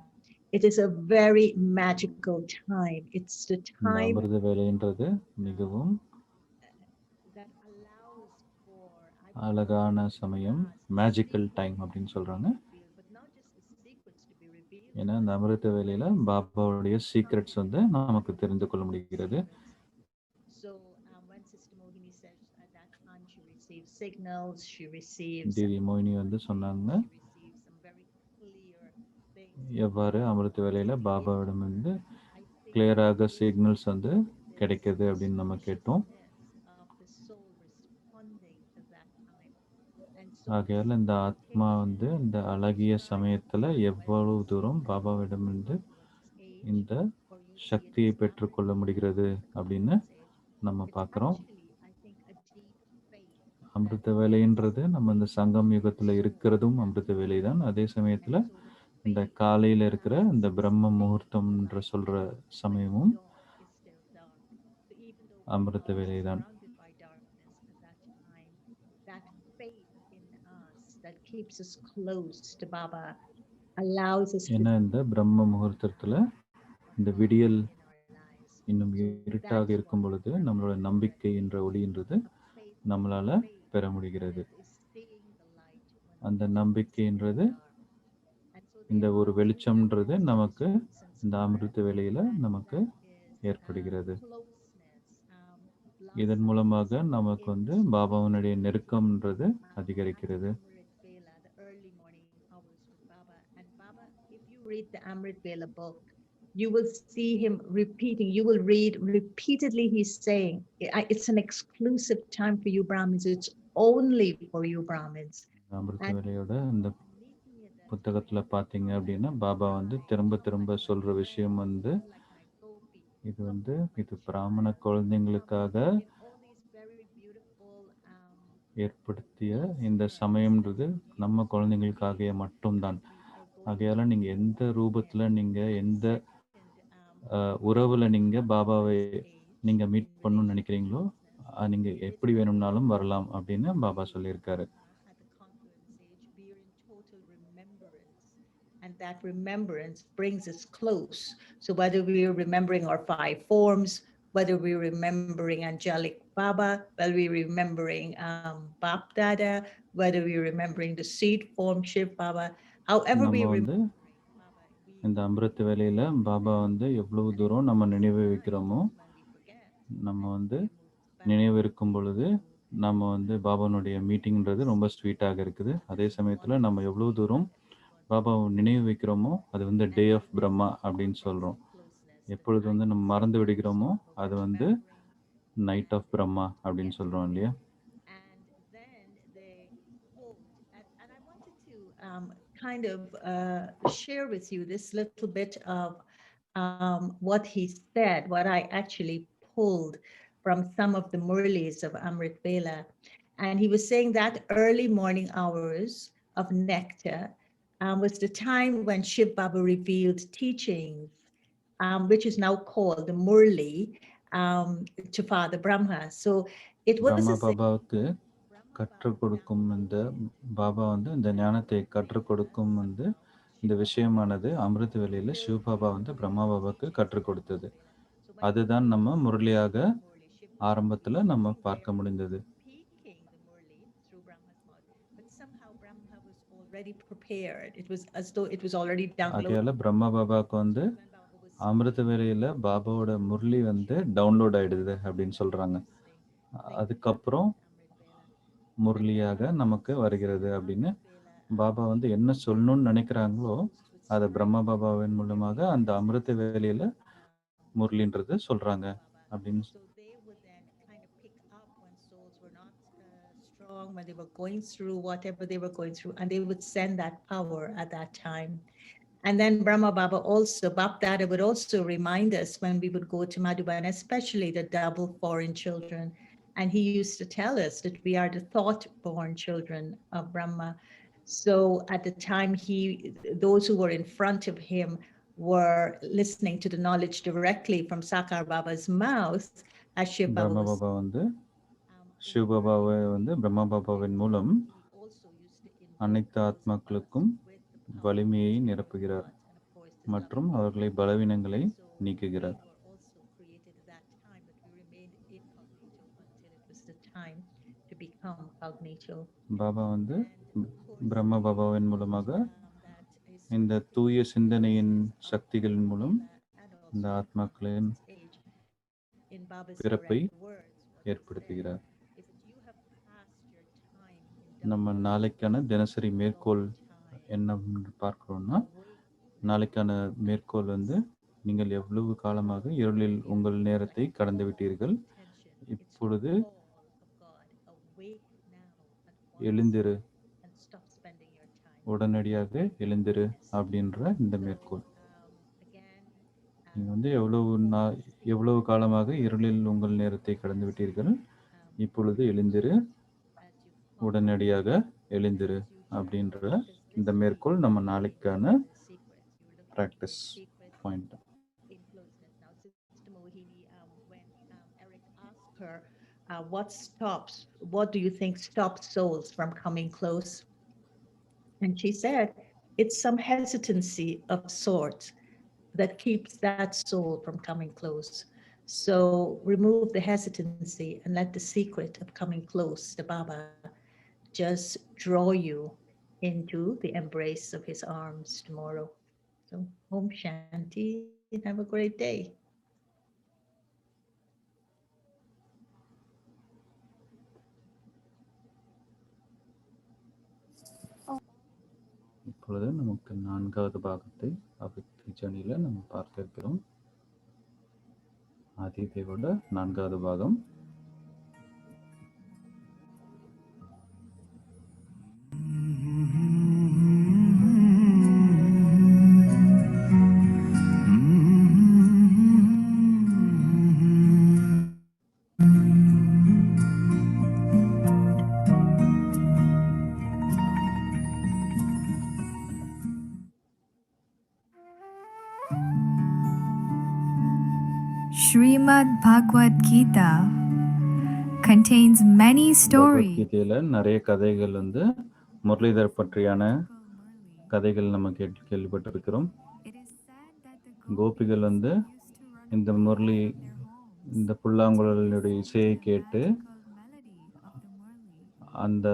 Speaker 4: it is a very magical time. It's the time
Speaker 2: அமிர்த வேலைன்றது மிகவும்
Speaker 4: that allows for
Speaker 2: அழகான சமயம், மேஜிக்கல் டைம் அப்படின்னு சொல்கிறாங்க.
Speaker 4: but not just the secrets to be revealed.
Speaker 2: ஏன்னா இந்த அமிர்த வேலையில் பாபாவுடைய சீக்ரெட்ஸ் வந்து நமக்கு தெரிந்து கொள்ள முடிகிறது.
Speaker 4: So when Sister Mohini says at that time she receives signals, she receives
Speaker 2: தேவி மோகினி வந்து சொன்னாங்க
Speaker 4: she receives some very clear things.
Speaker 2: எவ்வாறு அமிர்த வேலையில் பாபாவிடமிருந்து
Speaker 4: I think
Speaker 2: கிளியராக சிக்னல்ஸ் வந்து கிடைக்குது அப்படின்னு நம்ம கேட்டோம்.
Speaker 4: of the soul responding to that time. And so
Speaker 2: ஆகையால் இந்த ஆத்மா வந்து இந்த அழகிய சமயத்தில் எவ்வளவு தூரம் பாபாவிடமிருந்து இந்த சக்தியை பெற்றுக்கொள்ள முடிகிறது அப்படின்னு நம்ம பார்க்குறோம். அமிர்த வேலைன்றது நம்ம இந்த சங்கம் யுகத்தில் இருக்கிறதும் அமிர்த வேலை தான். அதே சமயத்தில் இந்த காலையில் இருக்கிற இந்த பிரம்ம முகூர்த்தம்ன்ற சொல்கிற சமயமும் அமிர்த வேலை தான்.
Speaker 4: that faith in us that keeps us close to Baba allows us
Speaker 2: ஏன்னா இந்த பிரம்ம முகூர்த்தத்தில் இந்த விடியல் இன்னும் இருட்டாக இருக்கும் பொழுது நம்மளோட நம்பிக்கை என்ற ஒளின்றது நம்மளால் பெற முடிகிறது. அந்த நம்பிக்கைன்றது இந்த ஒரு வெளிச்சம்ன்றது நமக்கு இந்த அமிர்த வேளையில் நமக்கு ஏற்படுகிறது. இதன் மூலமாக நமக்கு வந்து பாபாவுடைய நெருக்கம்ன்றது அதிகரிக்கிறது.
Speaker 4: Read the Amrit Vela book, you will see him repeating, you will read repeatedly, he's saying it's an exclusive time for you Brahmins, it's only for you Brahmins.
Speaker 2: அமிர்த வேலையோட இந்த புத்தகத்தில் பார்த்தீங்க அப்படின்னா பாபா வந்து திரும்ப திரும்ப சொல்கிற விஷயம் வந்து இது வந்து இது பிராமண குழந்தைங்களுக்காக ஏற்படுத்திய இந்த சமயம்ன்றது நம்ம குழந்தைங்களுக்காக மட்டும்தான். ஆகையால் நீங்கள் எந்த ரூபத்தில் நீங்கள் எந்த உறவில் நீங்கள் பாபாவை நீங்கள் மீட் பண்ணணும்னு நினைக்கிறீங்களோ நீங்கள் எப்படி வேணும்னாலும் வரலாம் அப்படின்னு பாபா சொல்லியிருக்காரு.
Speaker 4: And that remembrance brings us close. So whether we are remembering our 5 forms, whether we're remembering angelic Baba, whether we're remembering Bap Dada, whether we're remembering the seed form Shiv Baba, however we
Speaker 2: வந்து இந்த அமிர்த வேலையில் பாபா வந்து எவ்வளவு தூரம் நம்ம நினைவு வைக்கிறோமோ நம்ம வந்து நினைவு இருக்கும் பொழுது நம்ம வந்து பாபானுடைய மீட்டிங்ன்றது ரொம்ப ஸ்வீட்டாக இருக்குது. அதே சமயத்தில் நம்ம எவ்வளோ தூரம் பாபாவை நினைவு வைக்கிறோமோ அது வந்து டே ஆஃப் பிரம்மா அப்படின்னு சொல்கிறோம். எப்பொழுது வந்து நம்ம மறந்து விடுகிறோமோ அது வந்து நைட் ஆஃப் பிரம்மா அப்படின்னு சொல்கிறோம் இல்லையா.
Speaker 4: Kind of share with you this little bit of what he said, what I actually pulled from some of the Murlis of Amrit Vela. And he was saying that early morning hours of nectar was the time when Shiv Baba revealed teachings, which is now called the Murli, to Father Brahma. So it was
Speaker 2: Brahma பாபாவுக்கு கற்றுக் கொடுக்கும் இந்த பாபா வந்து இந்த ஞானத்தை கற்றுக் கொடுக்கும் வந்து இந்த விஷயமானது அமிர்த வேளையில சிவபாபா வந்து பிரம்மா பாபாவுக்கு கற்றுக் கொடுத்தது. அதுதான் நம்ம முரளியாக ஆரம்பத்துல நம்ம பார்க்க முடிந்தது.
Speaker 4: speaking the Murli through Brahma's mouth, but somehow Brahma was already prepared. It was as though it was already downloaded.
Speaker 2: ஆகையால பிரம்மா பாபாவுக்கு வந்து
Speaker 4: When Baba was
Speaker 2: அமிர்த வேளையில பாபாவோட முரளி வந்து டவுன்லோட் ஆயிடுது அப்படின்னு சொல்றாங்க. அதுக்கப்புறம் முரளியாக நமக்கு வருகிறது அப்படின்னு பாபா வந்து என்ன சொல்லணும்னு நினைக்கிறாங்களோ அதை பிரம்மா பாபாவின் மூலமாக அந்த அமிர்த வேளையில முரளின்றது சொல்றாங்க அப்படின்னு.
Speaker 4: So they would then kind of pick up when souls were not strong, when they were going through whatever they were going through, and they would send that power at that time. And then Brahma Baba also, Bap Dada would also remind us when we would go to Madhuban, especially the double foreign children. And he used to tell us that we are the thought-born children of Brahma. So at the time, those who were in front of him were listening to the knowledge directly from Sakar Baba's mouth, as Shiv Baba
Speaker 2: Brahma
Speaker 4: was.
Speaker 2: Baba வந்து சிவ பாபாவை வந்து பிரம்மா பாபாவின் மூலம் அனைத்து ஆத்மாக்களுக்கும் வலிமையை நிரப்புகிறார் மற்றும் அவர்களை பலவீனங்களை நீக்குகிறார். பாபா வந்து பிரம்ம பாபாவின் மூலமாக இந்த தூய சிந்தனையின் சக்திகளின் மூலம் இந்த ஆத்மாக்களின் பிறப்பை ஏற்படுத்துகிறார். நம்ம நாளைக்கான தினசரி மேற்கோள் என்ன பார்க்கிறோம்னா, நாளைக்கான மேற்கோள் வந்து நீங்கள் எவ்வளவு காலமாக இருளில் உங்கள் நேரத்தை கடந்து விட்டீர்கள், இப்பொழுது எழுந்திரு, உடனடியாக எழுந்திரு அப்படின்ற இந்த மேற்கோள். நீங்க வந்து எவ்வளவு காலமாக இருளில் உங்கள் நேரத்தை கடந்து விட்டீர்கள், இப்பொழுது எழுந்திரு, உடனடியாக எழுந்திரு அப்படின்ற இந்த மேற்கோள் நம்ம நாளைக்கான practice point.
Speaker 4: What do you think stops souls from coming close? And she said, it's some hesitancy of sorts that keeps that soul from coming close. So remove the hesitancy and let the secret of coming close to Baba just draw you into the embrace of his arms tomorrow. So Om Shanti and have a great day.
Speaker 2: இப்பொழுது நமக்கு 4வது பாகத்தை அபிவிருத்தி ஜர்னியில நம்ம பார்க்க இருக்கிறோம். ஆதிதேவோட 4வது பாகம்.
Speaker 5: Srimad Bhagavad Gita contains many stories.
Speaker 2: பகவத்கீதையில நிறைய கதைகள் வந்து முரளிதர் பற்றியான கதைகள் நம்ம கேள்விப்பட்டிருக்கிறோம். கோபிகள் வந்து இந்த முரளி, இந்த புல்லாங்குழலுடைய இசையை கேட்டு அந்த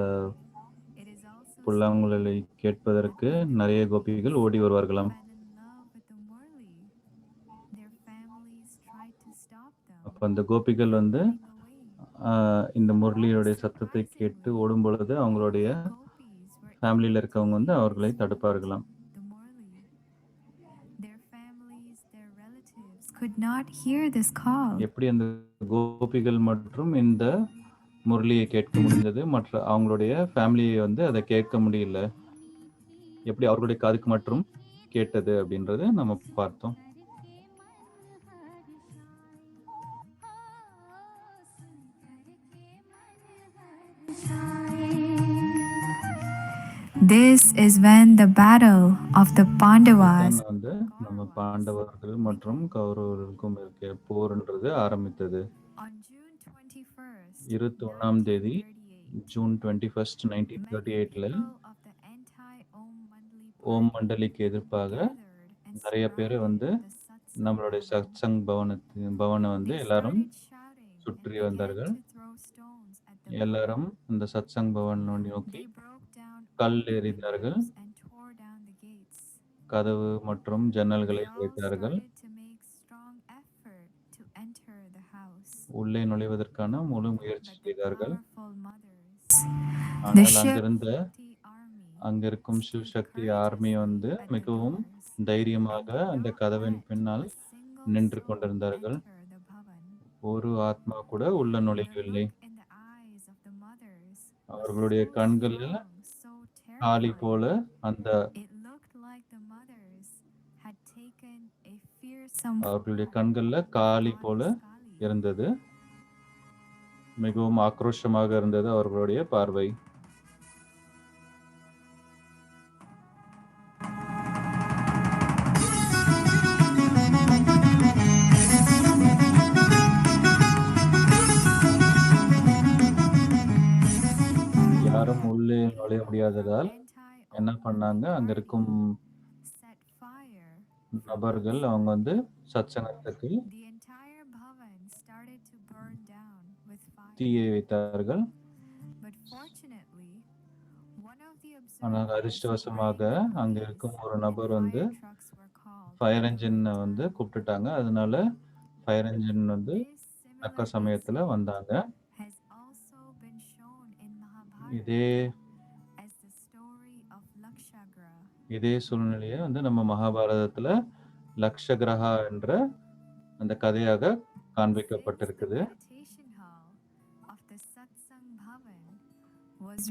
Speaker 2: புல்லாங்குழலை கேட்பதற்கு நிறைய கோபிகள் ஓடி வருவார்களாம். அப்ப அந்த கோபிகள் வந்து இந்த முரளியுடைய சத்தத்தை கேட்டு ஓடும் பொழுது அவங்களுடைய ஃபேமிலியில இருக்கவங்க வந்து அவர்களை தடுப்பார்களாம். எப்படி அந்த கோபிகள் மற்றும் இந்த முரளியை கேட்க முடிந்தது, மற்ற அவங்களுடைய ஃபேமிலியை வந்து அதை கேட்க முடியல, எப்படி அவர்களுடைய காதுக்கு மட்டும் கேட்டது அப்படின்றது நம்ம பார்த்தோம்.
Speaker 5: This is when the battle of the Pandavas
Speaker 2: வந்து நம்ம பாண்டவர்கள் மற்றும் கௌரவர்களுக்கும் இருக்க போர்ன்றது ஆரம்பித்தது. 21ஆம் தேதி ஜூன் 21, 1938ல ஓம் மண்டலிக்கு எதிர்ப்பாக நிறைய பேர் வந்து நம்மளுடைய சத்சங் பவனை வந்து எல்லாரும் சுற்றி வந்தார்கள். எல்லாரும் இந்த சத்சங் பவன் நோக்கி கல் எறிந்தார்கள், கதவு மற்றும் ஜன்னல்களை உடைத்தார்கள். உள்ளே நுழைவதற்கான முழு முயற்சி செய்தார்கள். ஆனால் அங்கிருக்கும் சிவ் சக்தி ஆர்மி வந்து மிகவும் தைரியமாக அந்த கதவின் பின்னால் நின்று கொண்டிருந்தார்கள். ஒரு ஆத்மா கூட உள்ள நுழையவில்லை. அவர்களுடைய கண்களில் காளி போல அந்த அவர்களுடைய கண்கள்ல காளி போல இருந்தது. மிகவும் ஆக்ரோஷமாக இருந்தது அவர்களுடைய பார்வை. யாரும் உள்ளே நுழைய முடியாததால் என்ன பண்ணாங்க, அங்க இருக்கும் நபர்கள் அவங்க வந்து சத்சங்கத்துக்கு தீயை வைத்தார்கள். ஆனால் அதிர்ஷ்டவசமாக அங்க இருக்கும் ஒரு நபர் வந்து ஃபயர் என்ஜின் வந்து கூப்பிட்டுட்டாங்க. அதனால ஃபயர் என்ஜின் வந்து தக்க சமயத்துல வந்தாங்க. இதே சூழ்நிலையை வந்து நம்ம மகாபாரதத்துல லக்ஷகிரஹா என்ற அந்த கதையாக காண்பிக்கப்பட்டிருக்குது.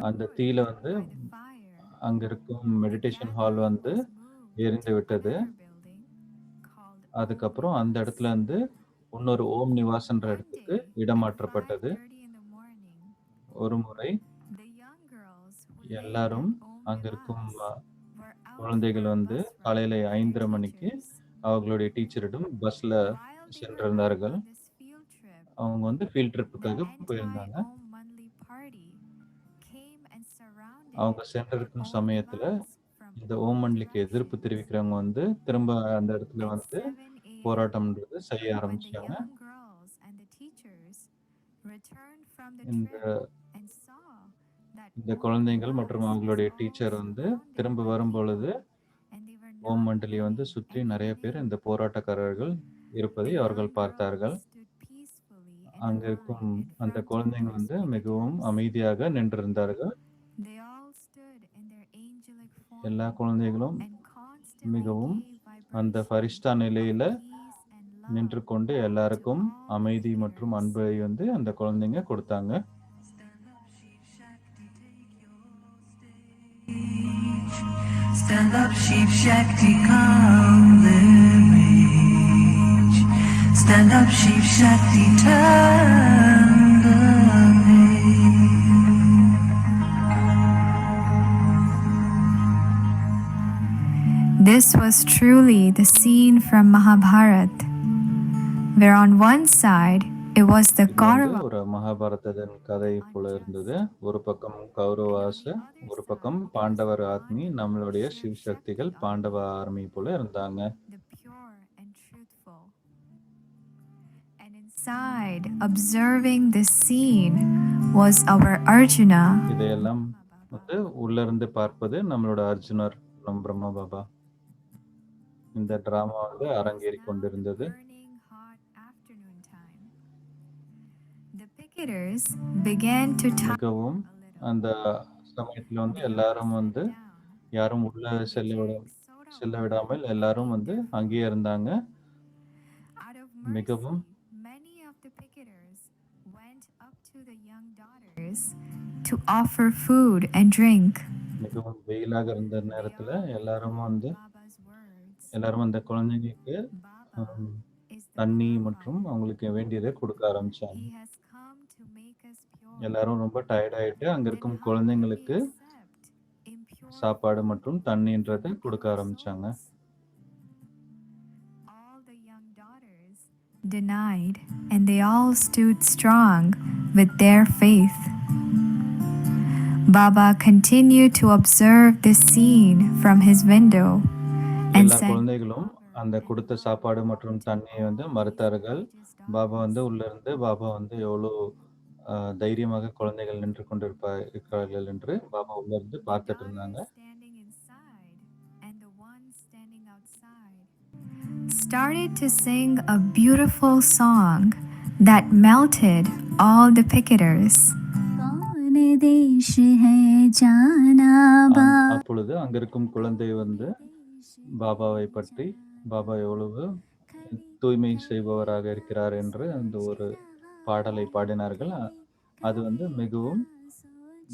Speaker 2: அந்த தீயில வந்து அங்க இருக்கும் மெடிடேஷன் ஹால் வந்து எரிந்து விட்டது. அதுக்கப்புறம் அந்த இடத்துல இருந்து இன்னொரு ஓம் நிவாஸ் என்ற இடத்துக்கு இடமாற்றப்பட்டது. ஒரு முறை எல்லாரும் அங்க இருக்கும் குழந்தைகள் வந்து காலையில 5:30 மணிக்கு அவர்களுடைய டீச்சரிடம் பஸ்ல சென்றிருந்தார்கள். அவங்க வந்து ஃபீல்ட் ட்ரிப்புக்காக போயிருந்தாங்க. அவங்க சென்றிருக்கும் சமயத்துல இந்த ஓம் மண்டலிக்கு எதிர்ப்பு தெரிவிக்கிறவங்க வந்து திரும்ப அந்த இடத்துல வந்து போராட்டம்ன்றது செய்ய ஆரம்பிச்சாங்க. இந்த குழந்தைகள் மற்றும் அவங்களுடைய டீச்சர் வந்து திரும்ப வரும் பொழுது ஓம் மண்டலி வந்து சுற்றி நிறைய பேர் இந்த போராட்டக்காரர்கள் இருப்பதை அவர்கள் பார்த்தார்கள். அங்க இருக்கும் அந்த குழந்தைங்க வந்து மிகவும் அமைதியாக நின்றிருந்தார்கள். எல்லா குழந்தைகளும் மிகவும் அந்த ஃபரிஷ்டா நிலையில நின்று கொண்டு எல்லாருக்கும் அமைதி மற்றும் அன்பை வந்து அந்த குழந்தைங்க கொடுத்தாங்க. Stand up, Shiv Shakti, come liberate. Stand up, Shiv Shakti, turn the page.
Speaker 5: This was truly the scene from Mahabharata, where on one side it was the Kaurava.
Speaker 2: ஒரு மகாபாரதத்தின் கதை போல இருந்தது. ஒரு பக்கம் கௌரவாச, ஒரு பக்கம் பாண்டவர் ஆத்மி, நம்மளுடைய சிவ சக்திகள் பாண்டவ ஆர்மி போல இருந்தாங்க.
Speaker 5: And inside, observing this scene, was our Arjuna.
Speaker 2: இதையெல்லாம் வந்து உள்ள இருந்து பார்ப்பது நம்மளோட அர்ஜுனர், நம் பிரம்மா பாபா. இந்த டிராமா வந்து அரங்கேறி கொண்டிருந்தது. மிகவும் அந்த சமயத்துல வந்து எல்லாரும் வந்து யாரும் உள்ள செல்ல விடாமல் எல்லாரும் வந்து அங்கேயே இருந்தாங்க. மிகவும்
Speaker 5: to offer food and drink.
Speaker 2: மிகவும் வெயிலாக இருந்த நேரத்துல எல்லாரும் அந்த குழந்தைங்களுக்கு தண்ணி மற்றும் அவங்களுக்கு வேண்டியதை கொடுக்க ஆரம்பிச்சாங்க. எல்லாரும் ரொம்ப டயர்ட் ஆயிட்டு அங்க இருக்கும் குழந்தைங்களுக்கு சாப்பாடு மற்றும் தண்ணின்றதை கொடுக்க ஆரம்பிச்சாங்க.
Speaker 5: Denied, and they all stood strong with their faith. Baba continued to observe this scene from his window and
Speaker 2: எல்லா
Speaker 5: said,
Speaker 2: குழந்தைகளும் அந்த கொடுத்த சாப்பாடு மற்றும் தண்ணியை வந்து மறுத்தார்கள். பாபா வந்து உள்ள இருந்து பாபா வந்து எவ்வளோ தைரியமாக குழந்தைகள் நின்று இருக்கிறார்கள் என்று பாபா உள்ள இருந்து பார்த்துட்டு இருந்தாங்க.
Speaker 5: standing inside and the one standing outside started to sing a beautiful song that melted all the picketers.
Speaker 2: அப்பொழுது அங்கிருக்கும் குழந்தை வந்து பாபாவை பற்றி பாபா எவ்வளவு தூய்மை செய்பவராக இருக்கிறார் என்று அந்த ஒரு பாடலை பாடினார்கள். அது வந்து மிகவும்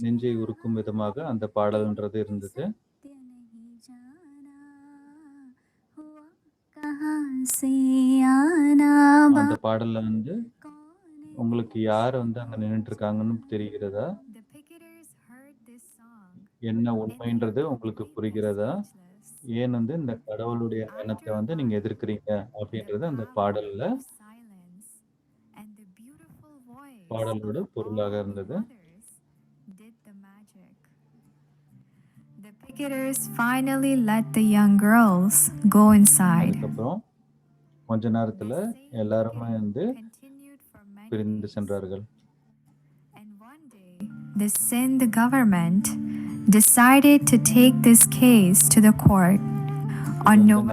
Speaker 2: நெஞ்சை உருக்கும் விதமாக அந்த பாடல்ன்றது இருந்தது. அந்த பாடல்ல வந்து உங்களுக்கு யார் வந்து அங்க நின்னுட்டு இருக்காங்கன்னு தெரிகிறதா? என்ன உண்மைன்றது உங்களுக்கு புரிகிறதா? ஏன் வந்து இந்த கடவுளுடைய எண்ணத்தை வந்து நீங்க எதிர்க்கிறீங்க அப்படின்றது அந்த பாடலோட பொருளாக இருந்தது.
Speaker 5: The picketers finally let the young girls go inside.
Speaker 2: அதுக்கப்புறம் கொஞ்ச நேரத்துல எல்லாருமே வந்து பிரிந்து சென்றார்கள்.
Speaker 5: And one day, the Sindh government decided to take this case to the court.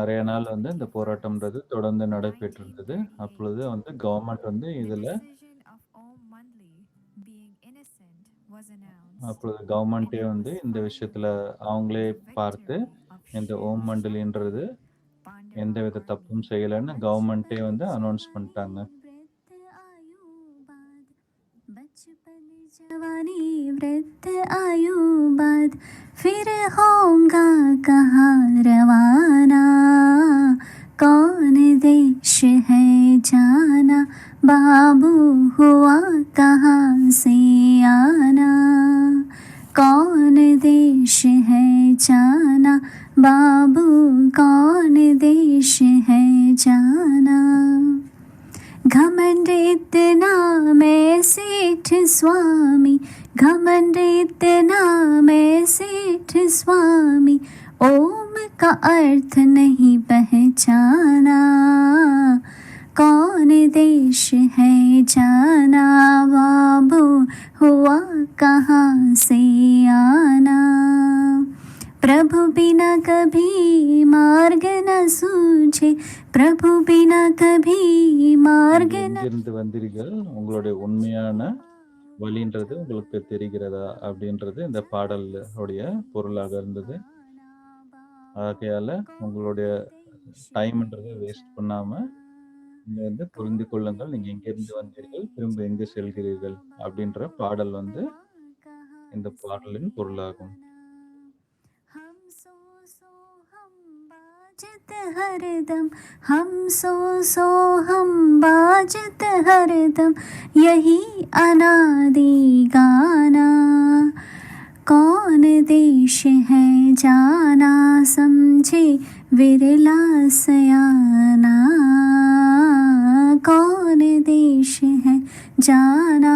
Speaker 2: நிறைய நாள் வந்து இந்த போராட்டம்ன்றது தொடர்ந்து நடைபெற்றிருந்தது. அப்பொழுது வந்து கவர்மெண்ட் வந்து இதுல அப்பொழுது கவர்மெண்டே வந்து இந்த விஷயத்துல அவங்களே பார்த்து இந்த ஓம் மண்டலின்றது எந்தவித தப்பும் செய்யலைன்னு கவர்மெண்டே வந்து அனௌன்ஸ் பண்ணிட்டாங்க.
Speaker 6: जवानी वृद्ध आयु बाद फिर होगा कहाँ रवाना, कौन देश है जाना, बाबू हुआ कहाँ से आना, कौन देश है जाना, बाबू कौन देश है जाना। घमंड इतना मैं सेठ स्वामी, घमंड इतना मैं सेठ स्वामी, ओम का अर्थ नहीं पहचाना, कौन देश है जाना, बाबू हुआ कहाँ से आना। प्रभु बिना कभी मार्ग न सूझे, प्रभु बिना कभी मार्ग न।
Speaker 2: எங்கிருந்து வந்தீர்கள், உங்களுடைய உண்மையான வழின்றது உங்களுக்கு தெரிகிறதா அப்படின்றது இந்த பாடலுடைய பொருளாக இருந்தது. ஆகையால உங்களுடைய டைம்ன்றதை வேஸ்ட் பண்ணாம நீங்க வந்து புரிந்து கொள்ளுங்கள், நீங்க எங்கிருந்து வந்தீர்கள், திரும்ப எங்கு செல்கிறீர்கள் அப்படின்ற பாடல் வந்து இந்த பாடலின் பொருளாகும்.
Speaker 6: हरदम हम सो हम बाजत हरदम, यही अनादि गाना, कौन देश है जाना, समझे विरला सयाना, कौन देश है जाना,